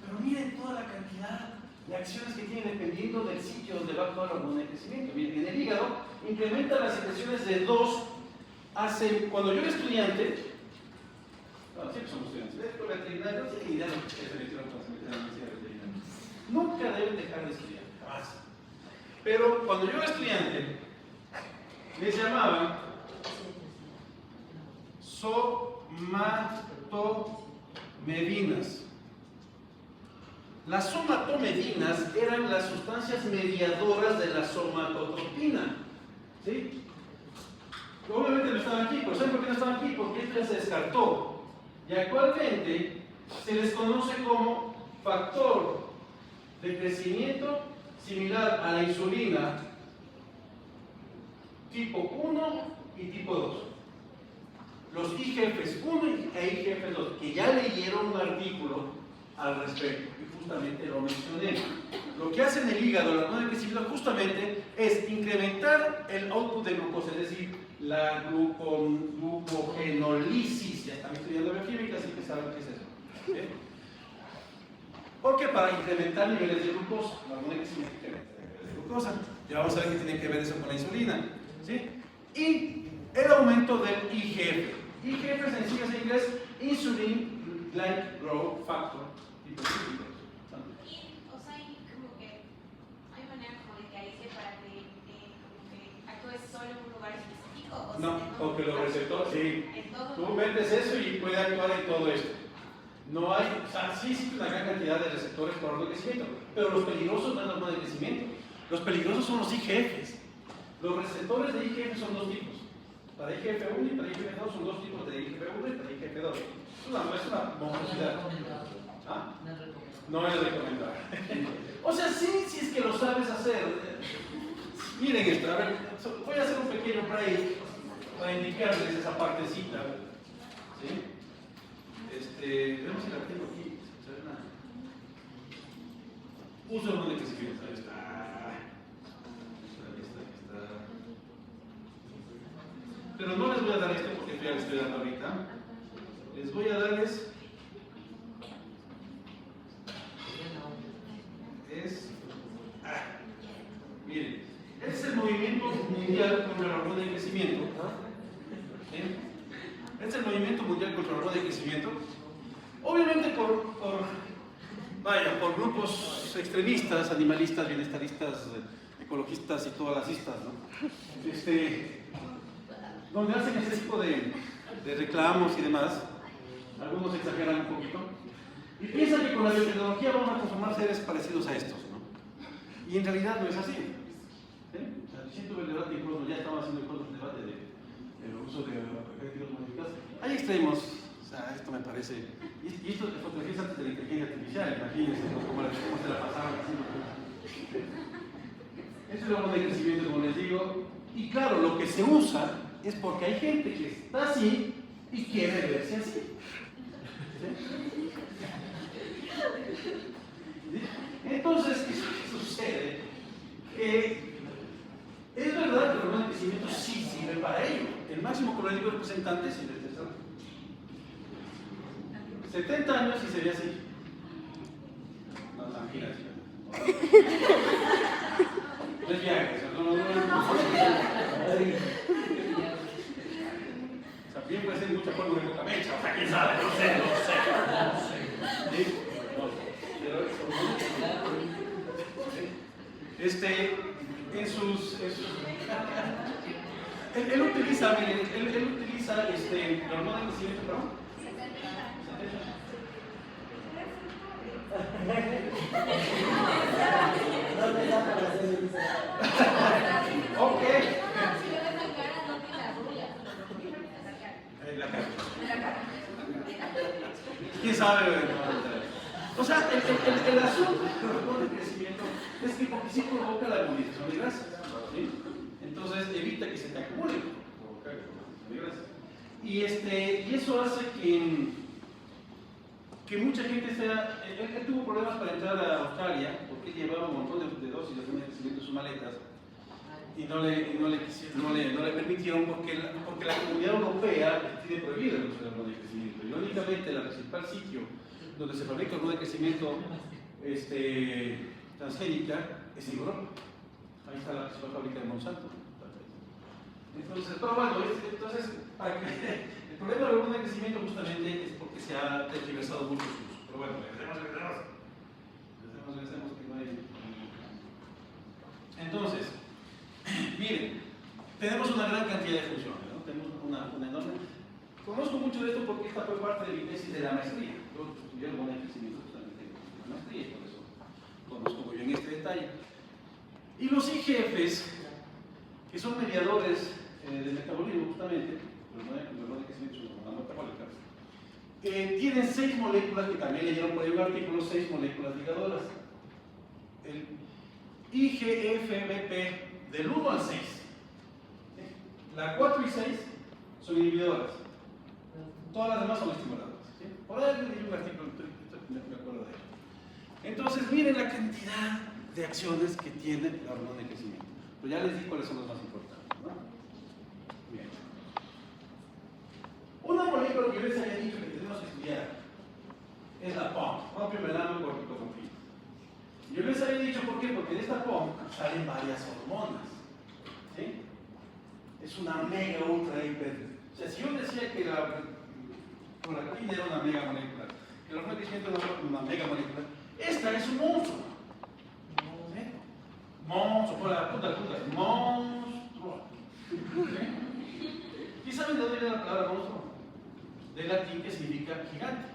Speaker 1: Pero miren toda la cantidad de acciones que tiene dependiendo del sitio donde va toda la hormona de crecimiento. Miren, en el hígado incrementa las secreciones de 2 cuando yo era estudiante, bueno, siempre somos estudiantes, de veterinario, no tienen idea de lo que se metieron para meter en la universidad de veterinario. Nunca deben dejar de estudiar, jamás. Pero cuando yo era estudiante, les llamaban somatomedinas. Las somatomedinas eran las sustancias mediadoras de la somatotropina. ¿Sí? Obviamente no estaban aquí, pero ¿saben por qué no estaban aquí? Porque esto ya se descartó. Y actualmente se les conoce como factor de crecimiento similar a la insulina tipo 1 y tipo 2. Los IGFs 1 e IGF 2, que ya leyeron un artículo al respecto y justamente lo mencioné. Lo que hace en el hígado, la hormona de crecimiento, justamente es incrementar el output de glucosa, es decir, la glucogenolisis. Ya están estudiando bioquímica, así que saben qué es eso. ¿Bien? Porque para incrementar niveles de glucosa, la hormona de crecimiento incrementa niveles de glucosa. Ya vamos a ver qué tiene que ver eso con la insulina. ¿Sí? Y el aumento del IGF. IGF en siglas en inglés, Insulin Glycogen Growth Factor.
Speaker 3: Y, o sea, hay como que hay manera como de que aísle para que como que actúes solo en un lugar específico. O
Speaker 1: No,
Speaker 3: sea,
Speaker 1: porque los receptores, sí.
Speaker 3: En todo.
Speaker 1: Tú metes eso y puede actuar en todo esto. No hay, o sea, sí existe una gran cantidad de receptores para hormona de crecimiento, pero los peligrosos no es la hormona de crecimiento. Los peligrosos son los IGFs. Los receptores de IGF son dos tipos. Para IGF-1 y para IGF-2 son dos tipos de IGF-1 y para IGF-2. Es una monstruosidad. ¿Ah? No es recomendable. O sea, sí, si es que lo sabes hacer. Miren esto, a ver, voy a hacer un pequeño break para indicarles esa partecita. ¿Sí? Vemos si la tengo aquí. Uso el nombre que se quiere. Ahí está. Pero no les voy a dar esto porque ya les estoy dando ahorita. Les voy a darles. Miren, este es el movimiento mundial contra la hormona de crecimiento. ¿Sí? Este es el movimiento mundial contra la hormona de crecimiento. Obviamente por grupos extremistas, animalistas, bienestaristas, ecologistas y todas las istas, ¿no? Donde hacen ese tipo de reclamos y demás. Algunos exageran un poquito. Y piensan que con la biotecnología vamos a conformar seres parecidos a estos, ¿no? Y en realidad no es así. ¿Sí? O sea, siento el debate, incluso ya estaba haciendo el debate del uso de genéticos modificados. Hay extremos, o sea, esto me parece. Y esto de fotografías antes de la inteligencia artificial, imagínense cómo se la pasaban haciendo. Esto es el hormona de crecimiento, como les digo. Y claro, lo que se usa es porque hay gente que está así y quiere verse así. ¿Sí? Entonces, ¿qué sucede? Que es verdad que el hormona de crecimiento sí sirve para ello. El máximo colónico representante es el 70 años y se ve así. No, tranquila, no es viaje, también puede ser mucha polvo de boca mecha, o sea, quién sabe, no sé. ¿Sí? En sus él utiliza, miren, él utiliza la hormona de crecimiento, ¿perdón? Ok. ¿Quién sabe? O sea, el asunto del crecimiento es que sí provoca la movilización de grasas, ¿sí? Entonces evita que se te acumule de grasas. Y eso hace que mucha gente sea. Él tuvo problemas para entrar a Australia porque llevaba un montón de dosis de hormona de crecimiento en sus maletas y no le permitieron porque la Comunidad Europea tiene prohibido el uso de hormona de crecimiento. Y únicamente el principal sitio donde se fabrica hormona de crecimiento transgénica es en Europa. Ahí está la principal fábrica de Monsanto. Entonces, pero bueno, el problema de la hormona de crecimiento justamente es porque se ha tergiversado mucho su uso. Pero bueno, regresemos que no hay. Entonces, miren, tenemos una gran cantidad de funciones, ¿no? Tenemos una enorme. Conozco mucho de esto porque esta fue parte de mi tesis de la maestría. Yo estudié hormona de crecimiento justamente en la maestría y por eso conozco muy bien este detalle. Y los IGFs, que son mediadores del metabolismo, justamente, los hormonas de crecimiento son hormonas metabólicas, tienen 6 moléculas, que también leyeron por ahí un artículo, 6 moléculas ligadoras. El IGFBP del 1 al 6. La 4 y 6 son inhibidoras. Todas las demás son estimuladoras. ¿Sí? Por ahí leí un artículo, me acuerdo de él. Entonces, miren la cantidad de acciones que tiene la hormona de crecimiento. Pues ya les di cuáles son las más importantes, ¿no? Bien. Una molécula que yo les había dicho que tenemos que estudiar es la POMC, propio melanocorticotrombina. Yo les había dicho por qué, porque de esta POMC salen varias hormonas. ¿Sí? Es una mega ultra hiper. O sea, si yo decía que la prolactina era una mega molécula, que la hormona de crecimiento era una mega molécula, esta es un monstruo. ¿Sí? Monstruo, por la puta, monstruo. ¿Sí? ¿Y saben de dónde viene la palabra monstruo? De latín, que significa gigante.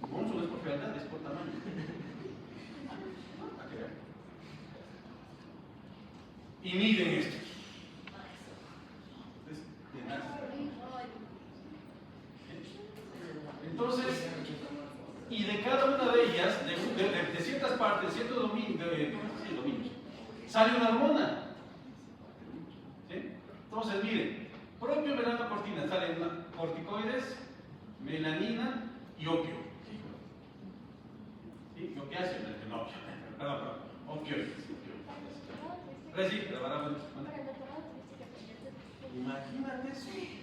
Speaker 1: Monstruo no es por fealdad, es por tamaño. ¿A qué ver? Y miren esto. Entonces, y de cada una de ellas, de ciertas partes, ciertos dominios, sale una hormona. ¿Sí? Entonces, miren, propio melanocortina, salen corticoides, melanina y opio. ¿Sí? Opiáceo, no opio, perdón, opioides. Imagínate, sí.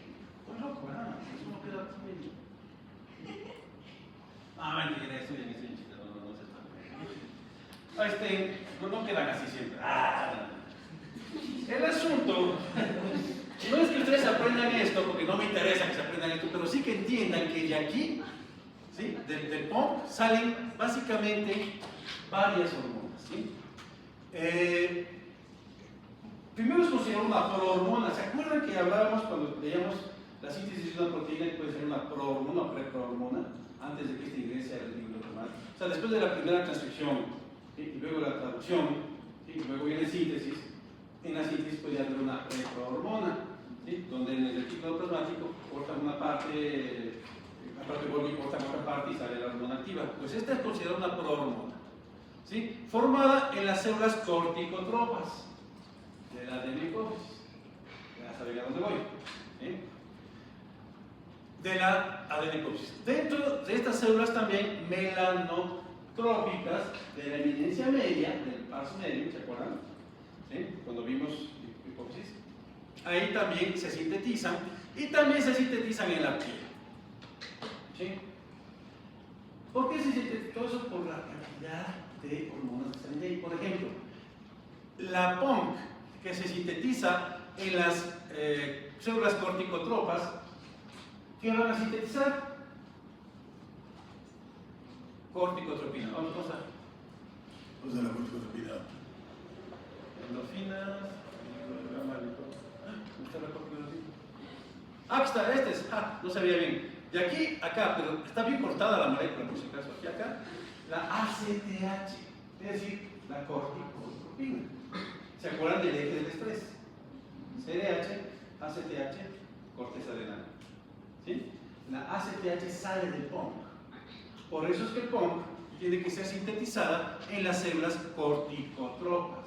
Speaker 1: Muy loco, ¿verdad? Es uno queda así. Ah, mentira, estoy en chica, no se está. No quedan así siempre. El asunto no es que ustedes aprendan esto, porque no me interesa que se aprendan esto, pero sí que entiendan que de aquí, ¿sí? del POMC, salen básicamente varias hormonas. ¿Sí? Primero es considerado una prohormona. ¿Se acuerdan que hablábamos cuando veíamos la síntesis de una proteína que puede ser una prohormona o preprohormona antes de que esta ingrese al glicosomal? O sea, después de la primera transcripción, ¿sí? Y luego la traducción, ¿sí? Y luego viene síntesis. En la síntesis puede haber una preprohormona, ¿sí? Donde en el retículo plasmático cortan una parte, la parte Golgi cortan otra parte y sale la hormona activa. Pues esta es considerada una prohormona, ¿sí? Formada en las células corticotropas de la adenopsis. Ya saben a dónde voy. ¿Sí? De la adenopsis. Dentro de estas células también melanotrópicas de la eminencia media, del pars medium, ¿se acuerdan? ¿Sí? Cuando vimos hipófisis. Ahí también se sintetizan y también se sintetizan en la piel. ¿Sí? ¿Por qué se sintetiza todo eso? Por la cantidad de hormonas que salen de ahí. Por ejemplo, la POMC que se sintetiza en las células corticotropas, ¿qué van a sintetizar? Corticotropina. Vamos a usar. Usa la corticotropina. Endorfinas. ¿Dónde está la corticotropina? Aquí está, este es. No sabía bien. De aquí a acá, pero está bien cortada la molécula, por si acaso. Aquí acá, la ACTH, es decir, la corticotropina. ¿Se acuerdan del eje del estrés? CDH, ACTH, corteza adrenal. ¿Sí? La ACTH sale del POMC. Por eso es que el POMC tiene que ser sintetizada en las células corticotropas.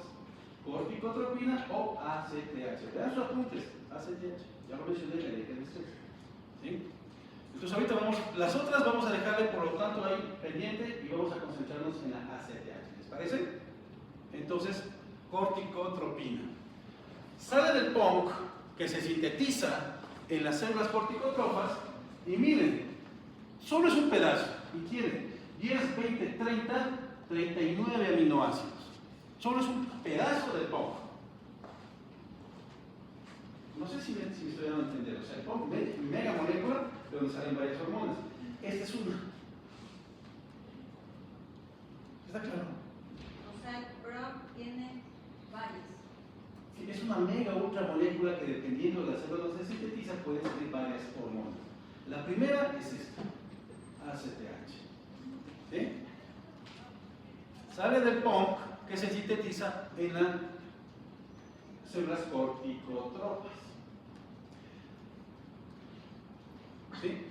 Speaker 1: Corticotropina o ACTH. Vean sus apuntes. ACTH. Ya lo mencioné en el eje del estrés. ¿Sí? Entonces ahorita las otras vamos a dejarle por lo tanto ahí pendiente y vamos a concentrarnos en la ACTH. ¿Les parece? Entonces, corticotropina. Sale del POMC que se sintetiza en las células corticotropas y miren, solo es un pedazo y tiene 10, 20, 30, 39 aminoácidos. Solo es un pedazo del POMC. No sé si me estoy dando a entender. O sea, el POMC es una mega molécula de donde salen varias hormonas. Esta es una. ¿Está claro?
Speaker 2: O sea, el PROC tiene varios.
Speaker 1: Sí, es una mega ultra molécula que dependiendo de las células donde se sintetiza pueden salir varias hormonas. La primera es esta, ACTH. ¿Sí? Sale del POMC que se sintetiza en las células corticotropas. ¿Sí?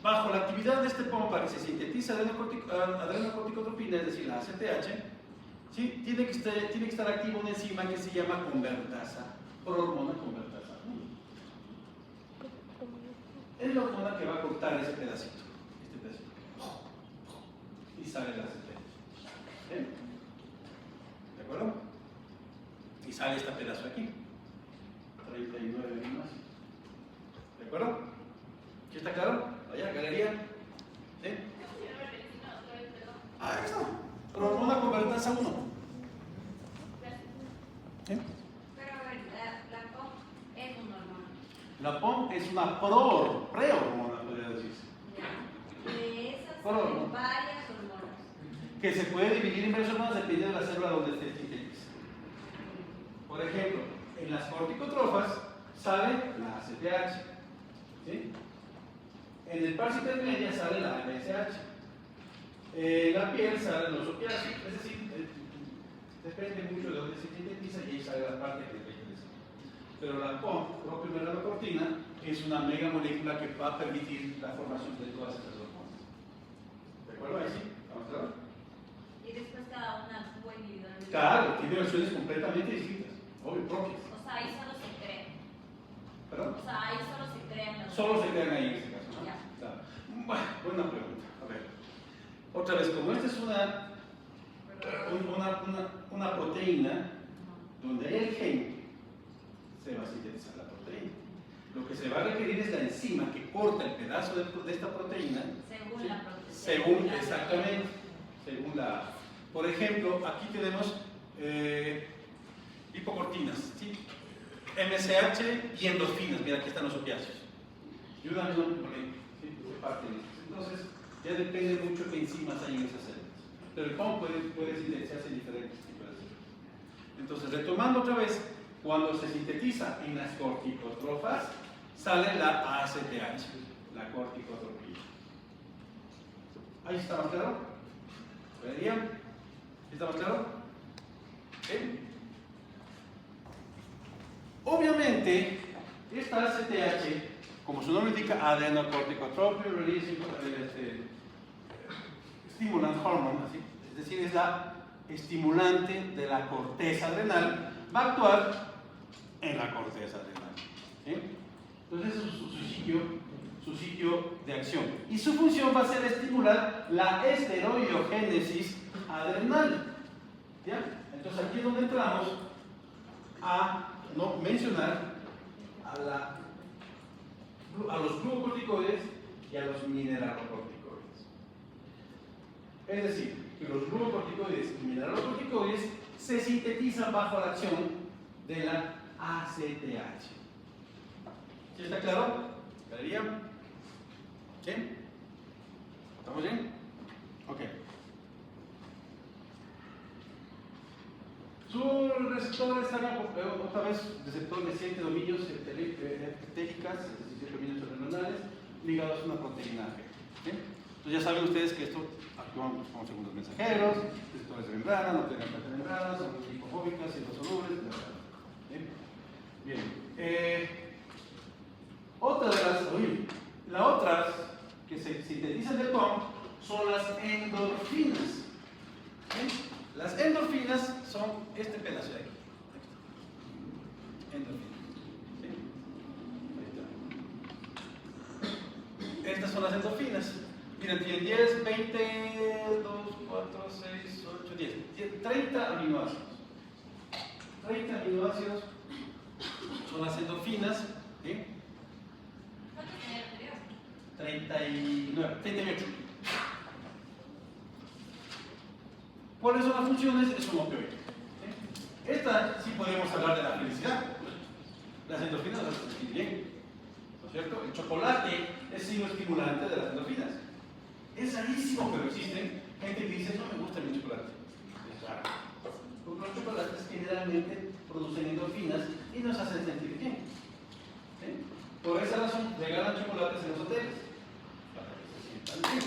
Speaker 1: Bajo la actividad de este POM para que se sintetiza adrenocorticotropina, es decir, la ACTH, ¿sí? tiene que estar activa una enzima que se llama convertasa, prohormona convertasa 1. Es la hormona que va a cortar ese pedacito, y sale la ACTH. ¿Sí? ¿De acuerdo? Y sale este pedazo aquí, 39 aminoácidos. ¿De acuerdo? ¿Sí está claro? Allá, galería. ¿Sí? Ah, eso. Hormona convertasa 1. ¿Sí?
Speaker 2: Pero a ver, la POM es una hormona.
Speaker 1: La POM es una prehormona, podría decirse.
Speaker 2: De esas
Speaker 1: Prohormona.
Speaker 2: hay varias hormonas.
Speaker 1: Que se puede dividir en varias hormonas dependiendo de la célula donde esté sintetiza. Por ejemplo, en las corticotrofas sale la ACTH. ¿Sí? En el par intermedia sale la MSH. En la piel salen los opiáceos, es decir, depende mucho de dónde se sintetiza y ahí sale la parte que le interesa. Pero la POM, propiomeranocortina, es una megamolécula que va a permitir la formación de todas estas hormonas. ¿De acuerdo? Ahí sí, ¿estamos claros?
Speaker 2: Y después cada una actúa individualmente.
Speaker 1: Claro, tiene versiones completamente distintas, obvio, propias.
Speaker 2: O sea, ahí solo se crea.
Speaker 1: ¿Perdón?
Speaker 2: O sea, ahí solo se crean las
Speaker 1: Solo se quedan ahí en este caso, ¿no?
Speaker 2: Ya.
Speaker 1: Claro. Bueno, buena pregunta. A ver. Otra vez, como esta es una proteína donde hay el gen, se va a sintetizar la proteína. Lo que se va a requerir es la enzima que corta el pedazo de esta proteína.
Speaker 2: según
Speaker 1: ¿sí?
Speaker 2: la proteína.
Speaker 1: Según, exactamente. Según la. Por ejemplo, aquí tenemos lipocortinas, ¿sí? MSH y endorfinas. Mira, aquí están los opiáceos. Y una misma molécula, ¿sí? Se parten. Entonces, ya depende mucho qué enzimas hay en esas células. Pero el POM puede sintetizarse en diferentes tipos de células. Entonces, retomando otra vez, cuando se sintetiza en las corticotrofas, sale la ACTH, la corticotropina. ¿Ahí está más claro? ¿Verían? ¿Está más claro? ¿Sí? Obviamente, esta ACTH, como su nombre indica, adrenocorticotropin releasing stimulant hormone, ¿sí? Es decir, es la estimulante de la corteza adrenal, va a actuar en la corteza adrenal. ¿Sí? Entonces, ese es su sitio de acción. Y su función va a ser estimular la esteroidogénesis adrenal. ¿Ya? Entonces, aquí es donde entramos a no mencionar a los glucocorticoides y a los mineralocorticoides. Es decir, que los glucocorticoides y mineralocorticoides se sintetizan bajo la acción de la ACTH. ¿Sí está claro? ¿Galería? ¿Sí? ¿Estamos bien? Ok. Sus receptores están otra vez receptores de 7 dominios epitéricas, es decir, 7 dominios adrenales, ligados a una proteína G. ¿Sí? Entonces ya saben ustedes que esto actúan como segundos mensajeros, receptores de membrana, no tienen parte de membrana, son lipofóbicas, hidrosolubles, etc. ¿Sí? Bien. Las otras que se sintetizan del POM son las endorfinas. ¿Sí? Las endorfinas son este pedazo de aquí. Endorfinas. ¿Sí? Ahí está. Estas son las endorfinas. Miren, tienen 10, 20, 2, 4, 6, 8, 10. 30 aminoácidos. 30 aminoácidos son las endorfinas. ¿Sí?
Speaker 2: ¿Cuántos tenía anterior?
Speaker 1: 39, 38. ¿Cuáles son las funciones? Es un opioide. ¿Sí? Esta sí podemos hablar de la felicidad. Las endorfinas las hacen sentir bien. ¿No es cierto? El chocolate es estimulante de las endorfinas. Es rarísimo, pero existen gente que dice, no me gusta mi chocolate. Es raro. Porque los chocolates generalmente producen endorfinas y nos hacen sentir bien. ¿Sí? Por esa razón regalan chocolates en los hoteles. Para que se sientan bien.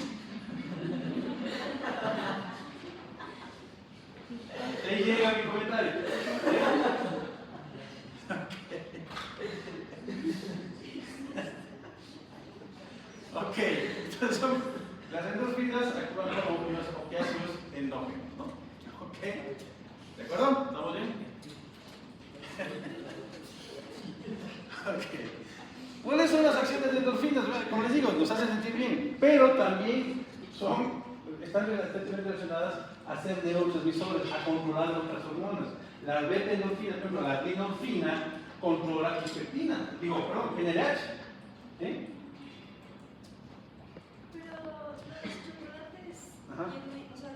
Speaker 1: Ahí llega mi comentario. Ok, entonces las endorfinas actúan como unos opiáceos endógenos, ¿no? Ok, ¿de acuerdo? ¿Estamos bien? Ok. ¿Cuáles son las acciones de endorfinas? Bueno, como les digo, nos hacen sentir bien, pero también están relacionadas a ser neurotransmisores, a controlar otras hormonas. La beta-endorfina, por ejemplo, la epinefrina controla hiperpina, GnRH. ¿Sí?
Speaker 4: Pero los chocolates tienen, o sea,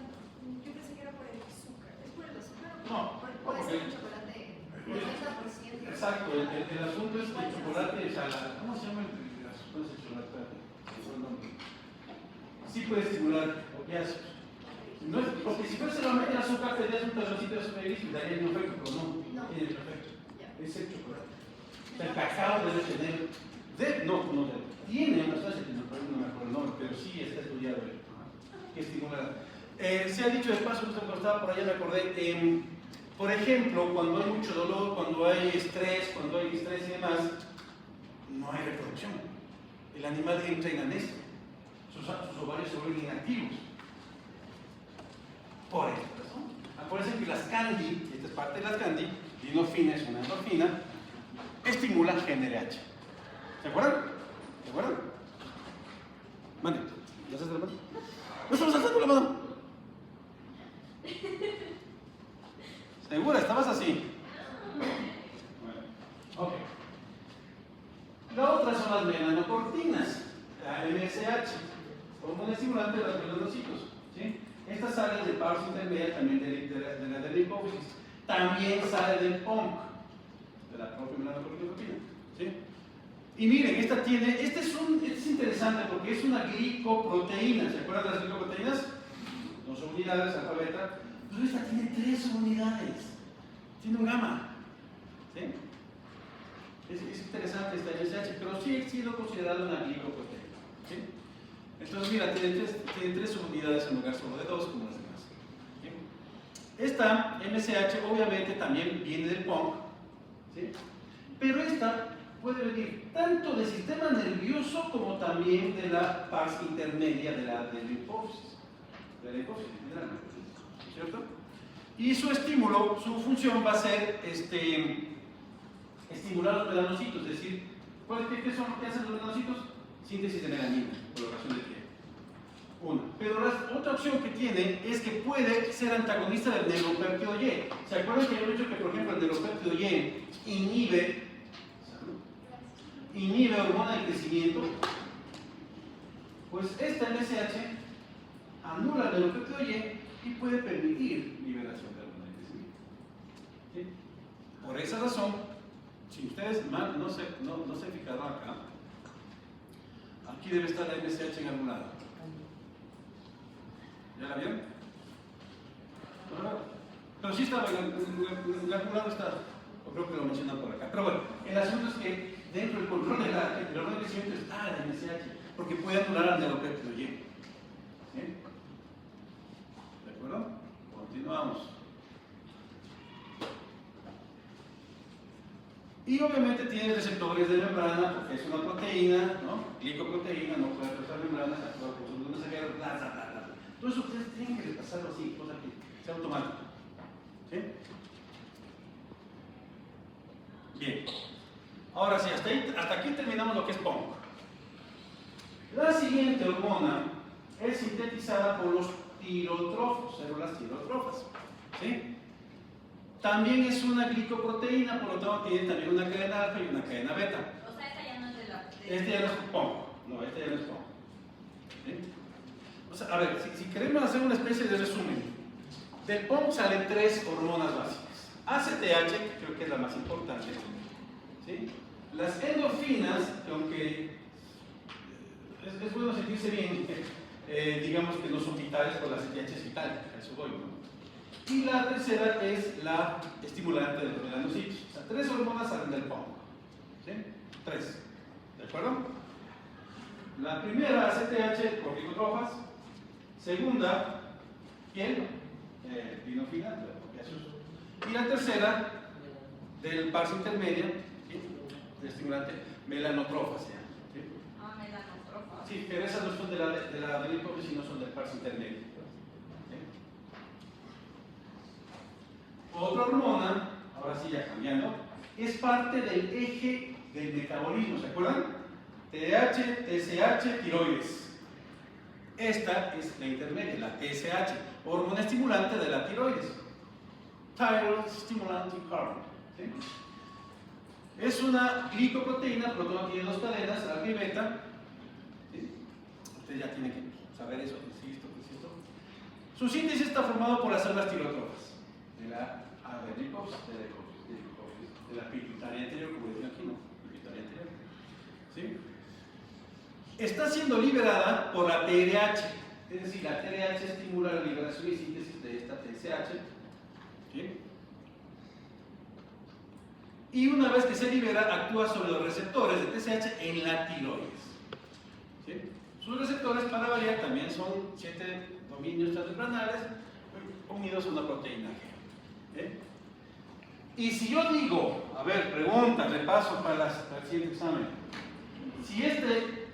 Speaker 4: yo pensé que era por el azúcar. ¿Es por el azúcar o
Speaker 1: No,
Speaker 4: puede ser
Speaker 1: porque-
Speaker 4: un chocolate 90%?
Speaker 1: Exacto, el asunto es que el chocolate, o sea, ¿cómo se llama la sustancia de chocolate? Sí puede estimular opiáceos. No es, porque si fuese solamente el azúcar, tendrías un trocito de azúcar gris y daría el efecto, pero no tiene el efecto. Es el chocolate. O sea, el cacao debe tener, tiene una sustancia que no me acuerdo el nombre, pero sí está estudiado que estimula. Se ha dicho de paso, cuando estaba por allá me acordé, por ejemplo, cuando hay mucho dolor, cuando hay estrés y demás, no hay reproducción. El animal entra en anestesia. Sus ovarios se vuelven inactivos. Por esta razón. Acuérdense que las candy, esta es parte de las candy, dinofina es una endorfina, estimula GnRH. ¿Se acuerdan? ¿Se acuerdan? Mande, ¿ya se la mano? ¡No estamos saltando la mano! ¿Segura? ¿Estabas así? Bueno, ok. La otra son las melanocortinas, la MSH, hormona estimulante de los melanocitos. ¿Sí? Esta sale del pars intermedia, también de la hipófisis. También sale del PONC, de la propia melanocortina. ¿Sí? Y miren, esta es interesante porque es una glicoproteína. ¿Se acuerdan de las glicoproteínas? 2 unidades, alfa, beta. Pero esta tiene 3 unidades. Tiene un gamma. ¿Sí? Es interesante esta MSH, pero sí ha sido considerada una glicoproteína. ¿Sí? Entonces, mira, tiene 3 unidades en lugar solo de 2, como las demás. ¿Sí? Esta MSH obviamente también viene del PONC, ¿sí? Pero esta puede venir tanto del sistema nervioso como también de la pars intermedia de la hipófisis. De la hipófisis, ¿cierto? Y su estímulo, su función va a ser estimular los melanocitos, es decir, ¿qué son lo que hacen los melanocitos? Síntesis de melanina, coloración de piel. Una. Pero la otra opción que tiene es que puede ser antagonista del neuropéptido Y. ¿Se acuerdan que yo he dicho que, por ejemplo, el neuropéptido Y inhibe hormona de crecimiento? Pues esta MSH anula el neuropéptido Y puede permitir liberación de hormona de crecimiento. ¿Sí? Por esa razón, si ustedes no se fijaron acá, aquí debe estar la MSH en algún lado. ¿Ya la vieron? ¿No? Pero sí estaba, en algún lado está, o creo que lo mencionan por acá. Pero bueno, el asunto es que dentro del control del hormona de crecimiento está la MSH, porque puede anular al neuropéptido Y. ¿Sí? ¿De acuerdo? Continuamos. Y obviamente tiene receptores de membrana, porque es una proteína, ¿no? Glicoproteína, no puede atravesar membranas, actúa por sus mensajeros, bla, bla, bla, bla. Todo eso ustedes tienen que repasarlo así, cosa que sea automático. ¿Sí? Bien. Ahora sí, hasta aquí terminamos lo que es PONC. La siguiente hormona es sintetizada por los tirotrofos, células tirotrofas. ¿Sí? También es una glicoproteína, por lo tanto tiene también una cadena alfa y una cadena beta.
Speaker 2: O sea, esta ya no es de la.
Speaker 1: Este ya no es PONC. No, este ya no es PONC. ¿Sí? O sea, a ver, si queremos hacer una especie de resumen, del PONC salen 3 hormonas básicas. ACTH, que creo que es la más importante. ¿Sí? Las endorfinas, que aunque es bueno sentirse bien, digamos que no son vitales, pero la ACTH es vital, a eso voy, ¿no? Y la tercera es la estimulante de los melanocitos. O sea, 3 hormonas salen del PONC. ¿Sí? 3. ¿De acuerdo? La primera, ACTH, por glicotrofas. Segunda, piel, dinofina, y la tercera, del pars intermedia, ¿sí? El estimulante, melanotrofa. ¿Sí?
Speaker 2: Ah, melanotrofa.
Speaker 1: Sí, pero esas no son de la hipófisis, no son del pars intermedio. ¿Sí? Otra hormona, ahora sí ya cambiando, es parte del eje del metabolismo, ¿se acuerdan? TH, TSH, tiroides. Esta es la intermedia, la TSH, hormona estimulante de la tiroides. Thyroid Stimulating Hormone. ¿Sí? Es una glicoproteína, por lo tanto tiene dos cadenas, alfa y beta. ¿Sí? Usted ya tiene que saber eso, insisto. Su síntesis está formado por las células tirotropas de la adrenipos, de la pituitaria anterior, como decía aquí, ¿no? Pituitaria anterior. ¿Sí? Está siendo liberada por la TRH, es decir, la TRH estimula la liberación y síntesis de esta TSH. ¿Sí? Y una vez que se libera, actúa sobre los receptores de TSH en la tiroides. ¿Sí? Sus receptores, para variar, también son 7 dominios transmembranares unidos a una proteína G. ¿Sí? Y si yo digo, a ver, pregunta, repaso para el siguiente examen. Si este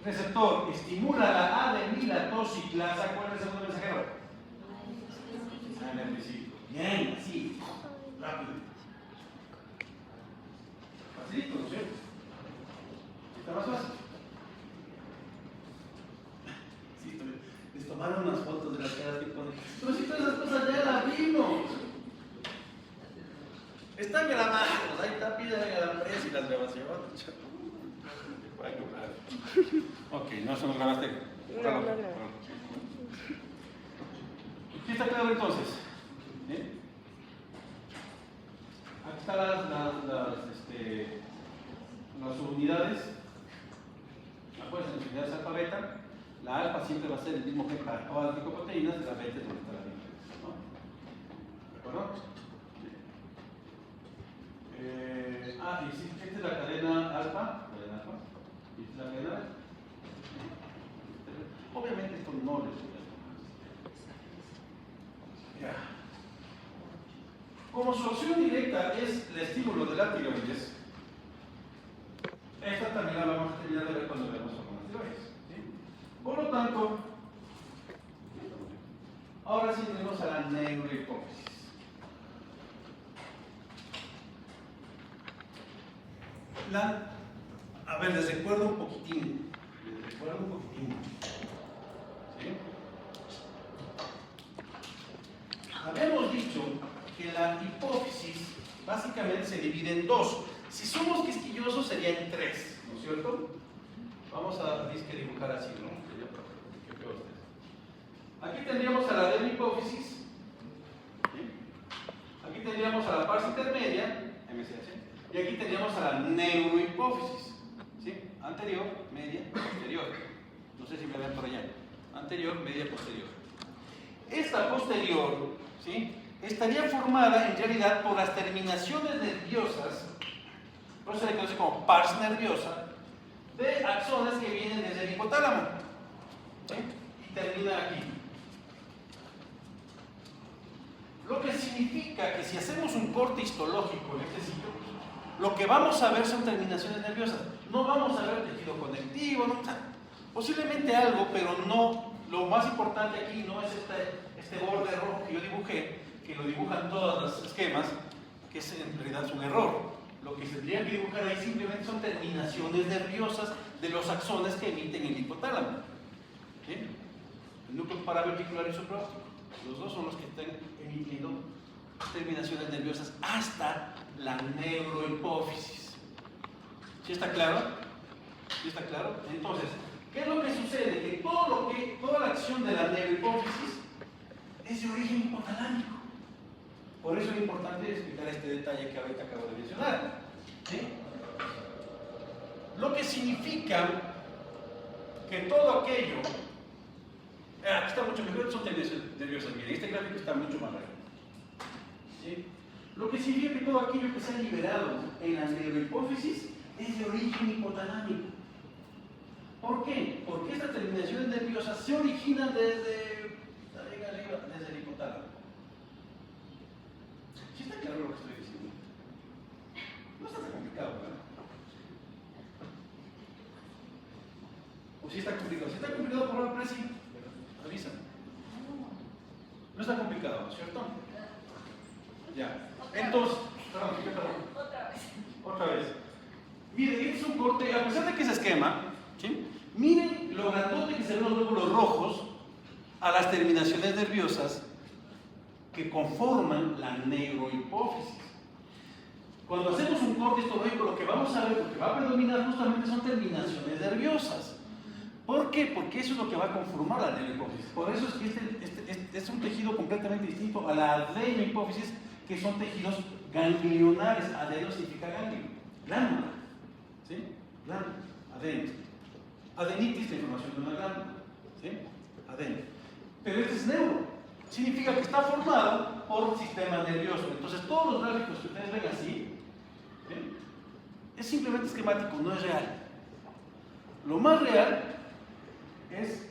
Speaker 1: receptor estimula la adenilatoxiclasa, ¿cuál es el segundo mensajero? Nervicito. Bien, así, rápido. Facilito, ¿no es cierto? Está más fácil. Sí, les tomaron unas fotos de las caras que ponen. Pero si todas esas cosas ya las vimos. Están grabadas, ahí está, pídale a la empresa y las grabaciones. Ok, no, eso no grabaste.
Speaker 5: No grabé.
Speaker 1: ¿Sí está claro entonces? ¿Eh? Aquí están las unidades. Acuérdense, las unidades alfa beta. La alfa siempre va a ser el mismo que para todas las glicoproteínas, y la beta es donde está la diferencia, ¿no? ¿De acuerdo? Y si esta es la cadena alfa, y esta es la cadena alfa. Obviamente esto no les voy a tomar. Como su opción directa es el estímulo de la tiroides, esta también la vamos a terminar de ver cuando veamos hormonas tiroides. ¿Sí? Por lo tanto, ahora sí tenemos a la neurohipófisis. A ver, les recuerdo un poquitín. ¿Sí? Habíamos dicho que la hipófisis básicamente se divide en dos. Si somos quisquillosos sería en tres, ¿no es cierto? Vamos a dibujar así, ¿no? ¿Qué peor es? Aquí tendríamos a la adenohipófisis. ¿Sí? Aquí tendríamos a la pars intermedia, MSH. Y aquí tendríamos a la neurohipófisis. ¿Sí? Anterior, media, posterior. No sé si me ven por allá. Anterior, media, posterior. Esta posterior, ¿sí?, estaría formada en realidad por las terminaciones nerviosas, por eso se le conoce como pars nerviosa, de axones que vienen desde el hipotálamo. ¿Sí? Y termina aquí. Lo que significa que si hacemos un corte histológico en este sitio, lo que vamos a ver son terminaciones nerviosas. No vamos a ver tejido conectivo, no, posiblemente algo, pero no. Lo más importante aquí no es este borde rojo que yo dibujé, que lo dibujan todos los esquemas, que en realidad es un error. Lo que se tendría que dibujar ahí simplemente son terminaciones nerviosas de los axones que emiten el hipotálamo. ¿Sí? El núcleo paraverticular y supraóptico. Los dos son los que están emitiendo terminaciones nerviosas hasta la neurohipófisis. ¿Sí está claro? ¿Sí está claro? Entonces, ¿qué es lo que sucede? Que toda la acción de la neurohipófisis es de origen hipotalámico. Por eso es importante explicar este detalle que ahorita acabo de mencionar. ¿Sí? Lo que significa que todo aquello... aquí está mucho mejor, son terminaciones nerviosas. Miren, este gráfico está mucho más largo. ¿Sí? Lo que significa que todo aquello que se ha liberado en la neurohipófisis es de origen hipotalámico. ¿Por qué? Porque estas terminaciones nerviosas se originan desde el hipotálamo. ¿Sí está claro lo que estoy diciendo? No está tan complicado, ¿verdad? ¿O sí está está complicado por el precio, avísame. No está complicado, ¿cierto? Ya. Entonces, perdón. Otra vez. Miren, este es un corte, a pesar de que es esquema, ¿sí? Miren lo grandote que se ven los glóbulos rojos a las terminaciones nerviosas que conforman la neurohipófisis. Cuando hacemos un corte histológico, lo que vamos a ver, lo que va a predominar justamente son terminaciones nerviosas. ¿Por qué? Porque eso es lo que va a conformar la neurohipófisis. Por eso es que este es un tejido completamente distinto a la adenohipófisis, que son tejidos ganglionares. Adeno significa ganglio, glándula. ¿Sí? Glándula, adeno. Adenitis, la información de una glándula. ¿Sí? Adeno. Pero este es neuro. Significa que está formado por sistema nervioso. Entonces, todos los gráficos que ustedes ven así, ¿sí? Es simplemente esquemático, no es real. Lo más real es,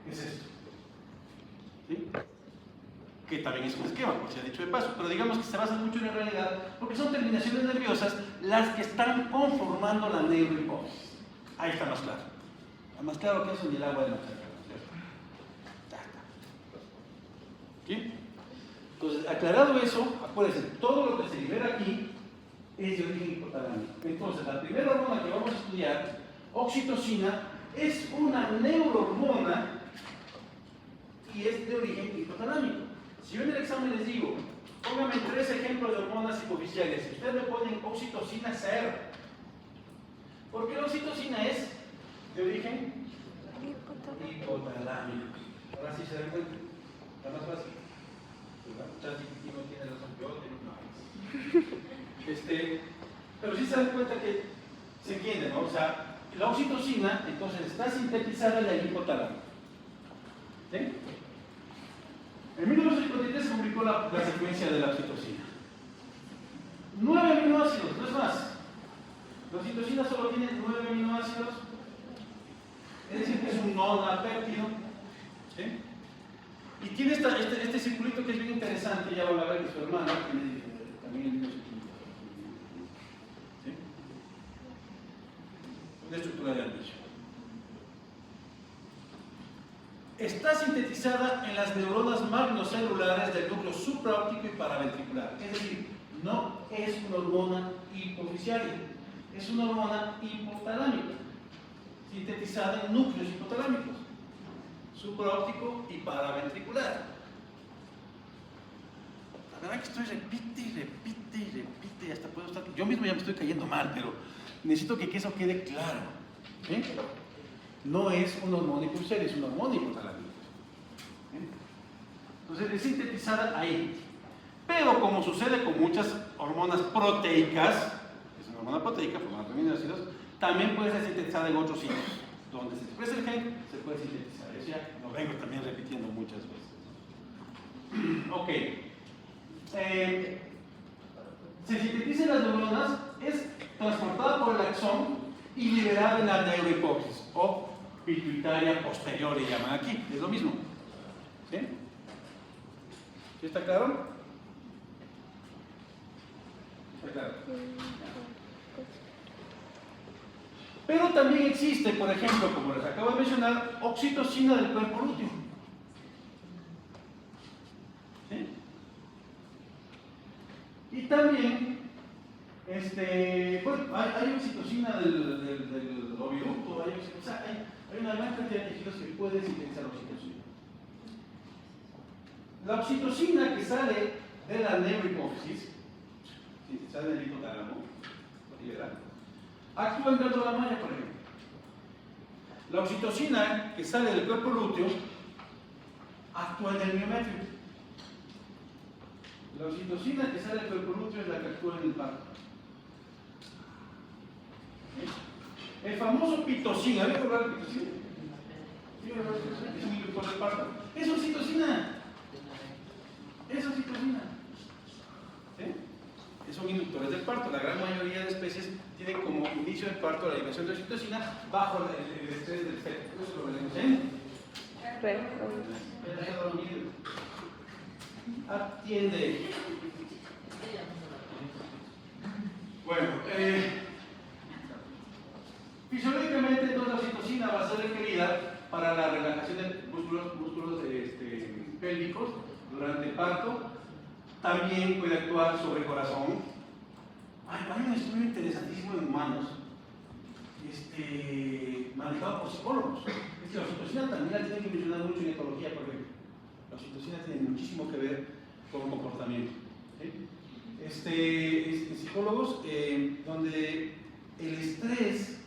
Speaker 1: ¿qué es esto? ¿Sí? Que también es un esquema, por si ha dicho de paso, pero digamos que se basa mucho en la realidad, porque son terminaciones nerviosas las que están conformando la neurohipófisis. Ahí está más claro. Está más claro que eso ni el agua de la charca. ¿Sí? Entonces, aclarado eso, acuérdense, todo lo que se libera aquí es de origen hipotalámico. Entonces, la primera hormona que vamos a estudiar, oxitocina, es una neurohormona y es de origen hipotalámico. Si yo en el examen les digo, pónganme 3 ejemplos de hormonas hipoficiales, si ustedes me ponen oxitocina, cero. ¿Por qué la oxitocina es de origen hipotalámico? Ahora sí se dan cuenta. Está más fácil. ChatGPT no tiene razón, yo tengo una. Pero sí se dan cuenta que se entiende, ¿no? O sea, la oxitocina entonces está sintetizada en el hipotálamo. ¿Sí? En 1953 se publicó la secuencia de la oxitocina. 9 aminoácidos, no es más. La oxitocina solo tiene 9 aminoácidos, es decir, que es un nonapéptido. ¿Sí? Y tiene este circulito que es bien interesante, ya van a ver que su hermana tiene también el mismo circulito. ¿Sí? Una estructura de anillo. Está sintetizada en las neuronas magnocelulares del núcleo supraóptico y paraventricular. Es decir, no es una hormona hipoficiaria, es una hormona hipotalámica, sintetizada en núcleos hipotalámicos, supraóptico y paraventricular. La verdad que estoy repite, hasta puedo estar. Yo mismo ya me estoy cayendo mal, pero necesito que eso quede claro. ¿Sí? No es una hormona hipoficiaria, es una hormona hipotalámica. ¿Sí? Entonces es sintetizada ahí. Pero como sucede con muchas hormonas proteicas, es una hormona proteica formada por aminoácidos, también puede ser sintetizada en otros sitios. Donde se expresa el gen, se puede sintetizar. Eso ya lo vengo también repitiendo muchas veces. Ok. Se sintetiza en las neuronas, es transportada por el axón y liberada en la neurohipófisis o pituitaria posterior, le llaman aquí. Es lo mismo. ¿Sí? ¿Sí está claro? ¿Está claro? Pero también existe, por ejemplo, como les acabo de mencionar, oxitocina del cuerpo lúteo. ¿Sí? Y también, bueno, hay oxitocina del oviducto, hay una gran cantidad de tejidos que pueden sintetizar oxitocina. La oxitocina que sale de la neurohipófisis, que sale del hipotálamo, actúa en glándula maya, por ejemplo. La oxitocina que sale del cuerpo lúteo actúa en el miometrio. La oxitocina que sale del cuerpo lúteo es la que actúa en el parto. El famoso pitocin, ¿habéis hablado de pitocin? Sí, es un inductor del parto. Es oxitocina. Es oxitocina. ¿Sí? Son inductores del parto. La gran mayoría de especies tienen como inicio del parto la liberación de oxitocina bajo el estrés del feto. Eso lo veremos en. Atiende. Bueno, fisiológicamente entonces la oxitocina va a ser requerida para la relajación de músculos pélvicos durante el parto. También puede actuar sobre el corazón. Hay un estudio interesantísimo en humanos, manejado por psicólogos. La oxitocina también la tienen que mencionar mucho en etología, porque la oxitocina tiene muchísimo que ver con el comportamiento. ¿Sí? Psicólogos, donde el estrés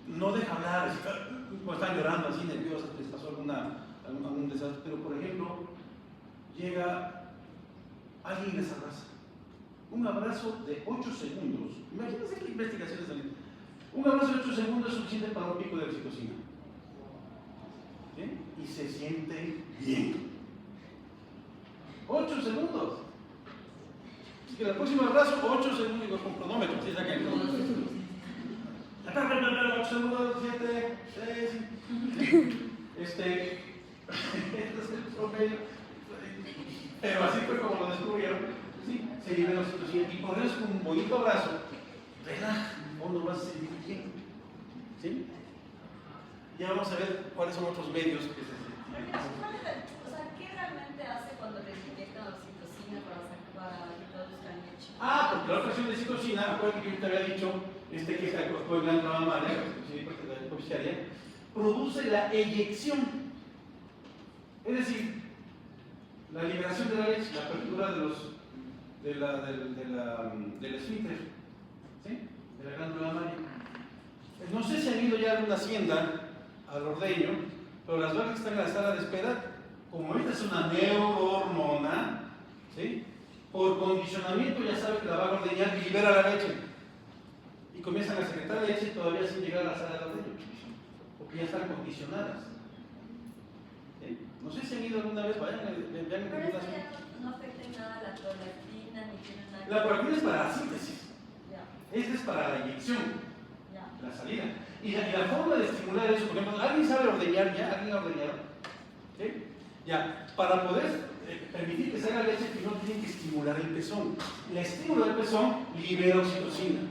Speaker 1: no deja hablar, o están llorando así nerviosos, les pasó algún desastre, pero por ejemplo, llega alguien y les abraza. Un abrazo de 8 segundos. Imagínense qué investigaciones hay. Un abrazo de 8 segundos es suficiente para un pico de oxitocina. ¿Sí? Y se siente bien. 8 segundos. Así que el próximo abrazo, 8 segundos con cronómetro. ¿Sí? 8 segundos, 7, 6. Este es el promedio. Pero así fue como lo descubrieron. Sí, se libera oxitocina. Y por eso con un bonito abrazo, relaja, uno va a sentir bien. ¿Sí? Ya vamos a ver cuáles son otros medios que se
Speaker 2: O sea, ¿qué realmente hace cuando les inyectan oxitocina para que produzcan leche?
Speaker 1: Porque la otra acción de oxitocina, acuérdate que yo te había dicho, que es la glándula mamaria, la cosiciaria, produce la eyección. Es decir, la liberación de la leche, la apertura del esfínter, ¿sí? De la glándula mamaria. No sé si han ido ya a una hacienda al ordeño, pero las vacas que están en la sala de espera, como esta es una neurohormona, ¿sí? Por condicionamiento ya sabe que la va a ordeñar y libera la leche. Y comienzan a secretar leche todavía sin llegar a la sala de ordeño, porque ya están condicionadas. ¿Sí? No sé si han ido alguna vez, vayan a
Speaker 2: Pero eso ya no afecta en nada la prolactina ni tiene nada.
Speaker 1: La prolactina es para la síntesis.
Speaker 2: Ya.
Speaker 1: Esta es para la inyección,
Speaker 2: Ya.
Speaker 1: la salida. Y la forma de estimular eso, por ejemplo, ¿alguien sabe ordeñar ya? ¿Alguien ha ordeñado? ¿Sí? Ya, para poder permitir que salga leche, primero tienen que estimular el pezón. El estímulo del pezón libera oxitocina.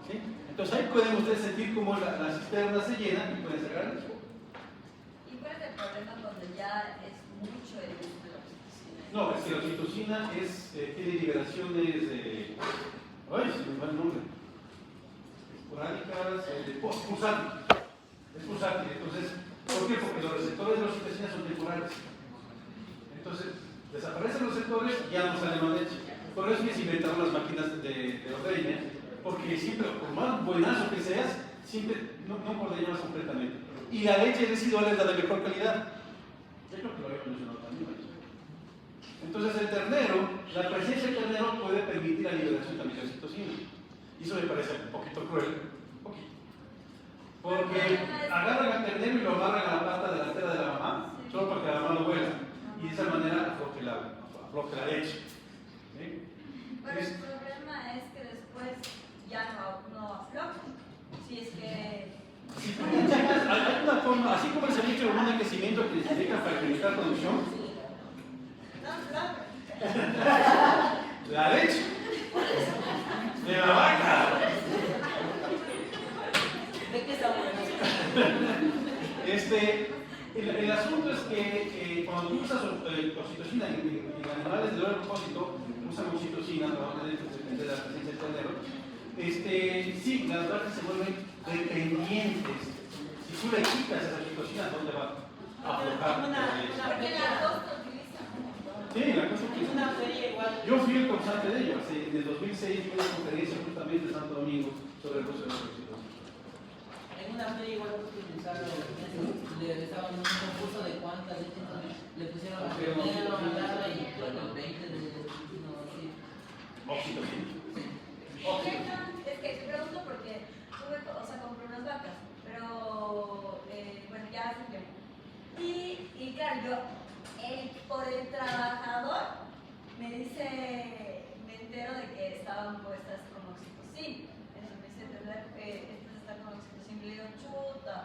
Speaker 1: ¿Sí? Entonces ahí pueden ustedes sentir cómo la cisterna se llena y pueden sacar leche.
Speaker 2: ¿Y cuál es el problema cuando ya es mucho el uso de la oxitocina?
Speaker 1: No, es que la oxitocina tiene liberaciones de... ¡Ay, se me va el nombre! Esporádicas, pulsátil. Es pulsátil. Entonces, ¿por qué? Porque los receptores de la oxitocina son temporales. Entonces, desaparecen los receptores y ya no sale más leche. Por eso es que se inventaron las máquinas de ordeña, porque siempre, por más buenazo que seas, siempre no ordeñas completamente. Y la leche residual es la de mejor calidad. Yo creo que lo había mencionado también. Entonces, el ternero, la presencia del ternero puede permitir la liberación también de oxitocina. Y eso me parece un poquito cruel. Un poquito. Porque agarran al ternero y lo amarran a la pata delantera de la mamá, solo para que la mamá lo vuela. Y de esa manera afloje la leche. ¿Sí?
Speaker 2: Pero el problema es que después ya no afloja. Si es que.
Speaker 1: Hay una forma, así como el servicio de hormona de crecimiento que se dedica para incrementar producción, la leche de la vaca.
Speaker 5: ¿De qué está bueno?
Speaker 1: El asunto es que cuando tú usas oxitocina en animales de doble propósito, usan oxitocina para depender de la presencia del ternero. Sí, las vacas se vuelven dependientes. Si tú le quitas esa oxitocina, ¿dónde va? A aflojar la leche.
Speaker 2: Porque la costa utiliza.
Speaker 1: Sí, la cosa
Speaker 5: Es una feria igual.
Speaker 1: yo fui el causante de ello. En el 2006 fui a una conferencia justamente en Santo Domingo sobre el proceso de oxitocina.
Speaker 5: En una feria igual le estaban en un concurso de cuántas leches, entonces le pusieron a ternero, a la y bueno, 20 de no, sí.
Speaker 1: Oxitocina.
Speaker 2: Es que te pregunto porque compré unas vacas, pero bueno, ya hace tiempo. Y claro, yo, por el trabajador, me entero de que estaban puestas con oxitocina. Entonces me dice, estas están con oxitocina, y le digo, chuta.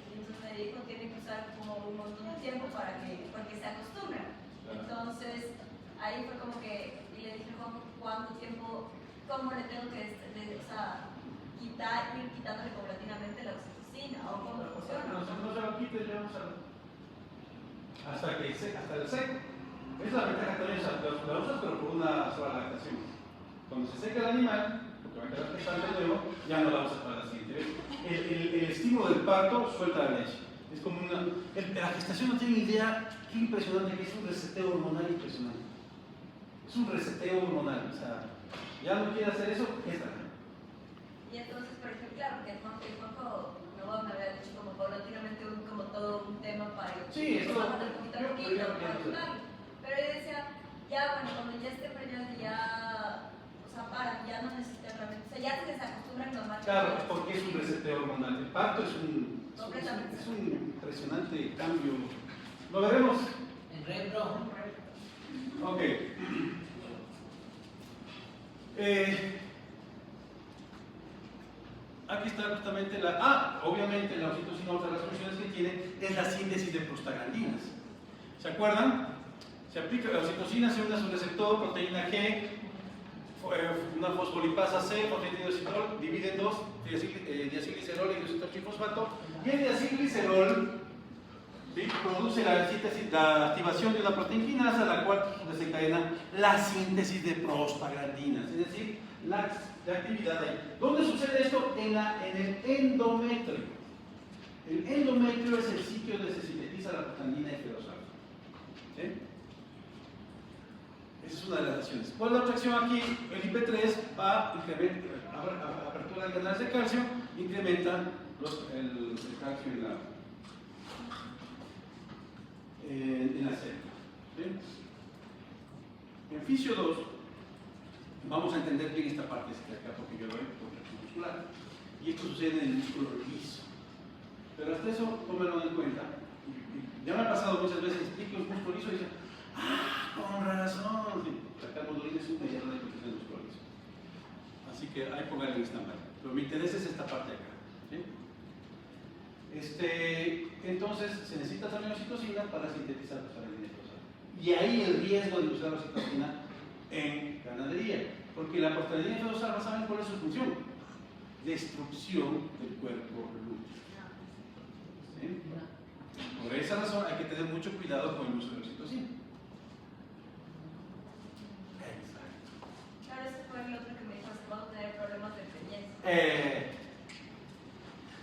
Speaker 2: Y entonces me dijo, tiene que usar como un montón de tiempo porque se acostumbran. Entonces, ahí fue como que, y le dije, ¿cuánto tiempo, cómo le tengo que ir quitándole paulatinamente la oxitocina? oxitocina o cómo funciona.
Speaker 1: No se lo quites, ya vamos a... hasta el seco. Es la ventaja también, o sea, la usas pero por una sola lactación. Cuando se seca el animal, porque va a quedar gestante nuevo, ya no la usas para la siguiente vez. El estímulo del parto suelta la leche. Es como una... la gestación no tiene idea qué impresionante que es, un reseteo hormonal impresionante. Es un reseteo hormonal, o sea, ya no quiere hacer eso, gesta.
Speaker 2: Y entonces, por ejemplo, claro, que el Juanjo no me había dicho como paulatinamente como todo un tema para ir.
Speaker 1: Sí, eso.
Speaker 2: Para ayudarlo. Pero yo decía, ya bueno, cuando ya esté preñado ya, o sea, ya no necesita realmente, o sea, ya se desacostumbran normalmente.
Speaker 1: Claro, porque es un reseteo hormonal. El parto es un impresionante cambio. Lo veremos.
Speaker 5: En retro.
Speaker 1: Ok. Aquí está justamente obviamente la oxitocina, otra de las funciones que tiene es la síntesis de prostaglandinas. ¿Se acuerdan? Se aplica la oxitocina, se une a su receptor, proteína G, una fosfolipasa C, proteína divide en dos, diacilglicerol y inositol trifosfato, y el diacilglicerol produce la activación de una proteína quinasa, la cual desencadena la síntesis de prostaglandinas, es decir, la actividad ahí. ¿Dónde sucede esto? En el endometrio. El endometrio es el sitio donde se sintetiza la prostaglandina F2A. ¿Sí? Esa es una de las acciones. ¿Cuál es la otra acción aquí? El IP3 va a apertura de canales de calcio, incrementa el calcio en la célula. ¿Sí? En fisio 2 vamos a entender bien esta parte de acá porque yo lo veo contracción muscular. Y esto sucede en el músculo liso. Pero hasta eso, tómenlo en cuenta. Ya me ha pasado muchas veces, explico el músculo liso y dicen, con razón. Sí, la calmodulina es un mediador de contracción muscular liso. Así que hay que ponerlo en stand-by. Pero mi interés es esta parte de acá. ¿Sí? Entonces se necesita también oxitocina para sintetizar prostaglandina F2A. Y ahí el riesgo de usar oxitocina en ganadería, porque la prostaglandina F2A, ¿saben cuál es su función? Destrucción del cuerpo lúteo. ¿Sí? Por esa razón hay que tener mucho cuidado con el uso de oxitocina.
Speaker 2: Claro, ese fue el otro que me dijo, que vamos a tener problemas de preñez.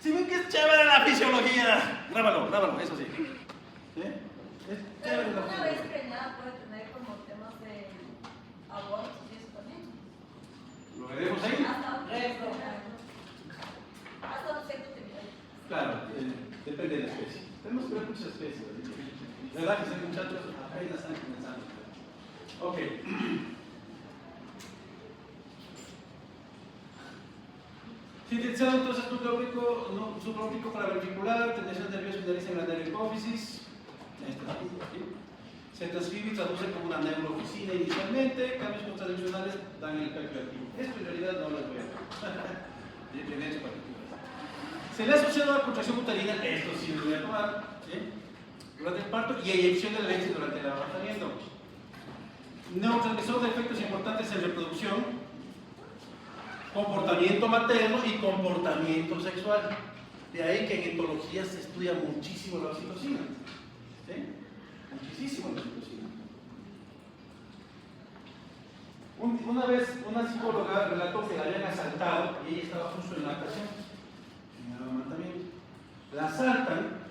Speaker 1: Si ven que es chévere la fisiología, grábalo, eso sí. ¿Sí? Es chévere la
Speaker 2: Una vez
Speaker 1: fisiología.
Speaker 2: preñada puede tener como temas de abortos y eso también.
Speaker 1: Lo veremos ahí.
Speaker 2: Hasta un sexto terminal.
Speaker 1: Claro, depende de la especie. Tenemos que ver muchas especies. La verdad que son muchachos, apenas están comenzando. Ok. Sintetizado entonces supraórbico paraventricular, tensión nerviosa y nariz en la hipófisis. Se transcribe y traduce como una neurofisina inicialmente, cambios contradiccionales dan el cálculo activo. Esto en realidad no lo voy a hacer. Se le ha asociado a contracción uterina, esto sí lo voy a tomar, ¿sí? Durante el parto y eyección de leche durante el levantamiento. Neurotransmisor de efectos importantes en reproducción, comportamiento materno y comportamiento sexual. De ahí que en etología se estudia muchísimo la oxitocina. ¿Sí? Muchísimo la oxitocina. Una vez una psicóloga relató que la habían asaltado y ella estaba justo en la ocasión, en el amamantamiento. La asaltan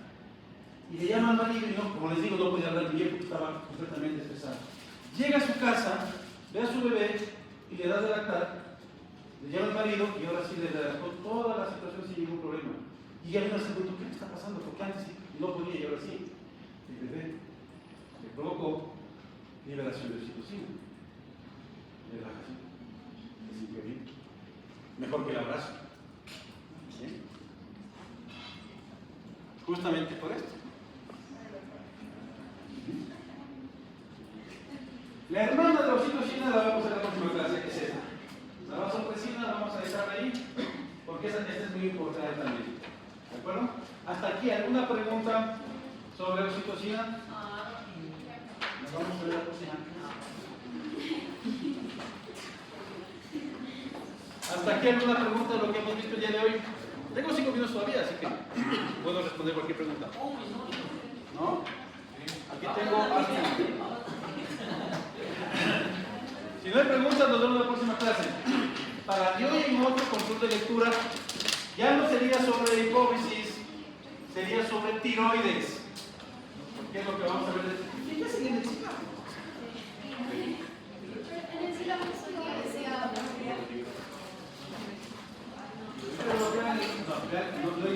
Speaker 1: y le llaman al marido y no, como les digo, no podía hablar bien porque estaba completamente estresado. Llega a su casa, ve a su bebé y le da de lactar. Le llama al marido y ahora sí le relató toda la situación sin ningún problema. Y ella vino a se preguntó, ¿qué está pasando? Porque antes no podía y ahora sí. El bebé le provocó liberación de oxitocina. Relajación. Se sintió bien. Mejor que el abrazo. ¿Sí? Justamente por esto. La hermana de la oxitocina la vamos a ver en la próxima clase, que es esta. La vasopresina la vamos a dejar ahí, porque esta es muy importante también. ¿De acuerdo? Hasta aquí, ¿alguna pregunta sobre oxitocina? Nos vamos a ver la próxima. ¿Hasta aquí alguna pregunta de lo que hemos visto el día de hoy? Tengo 5 minutos todavía, así que puedo responder cualquier pregunta. ¿No? Aquí tengo Si no hay preguntas, nos vemos en la próxima clase. Para yo y en otro control de lectura, ya no sería sobre hipófisis, sería sobre tiroides. ¿Qué es lo que vamos a ver? Ya se viene encima.
Speaker 4: En el sílabo decía
Speaker 1: Pero vean, no,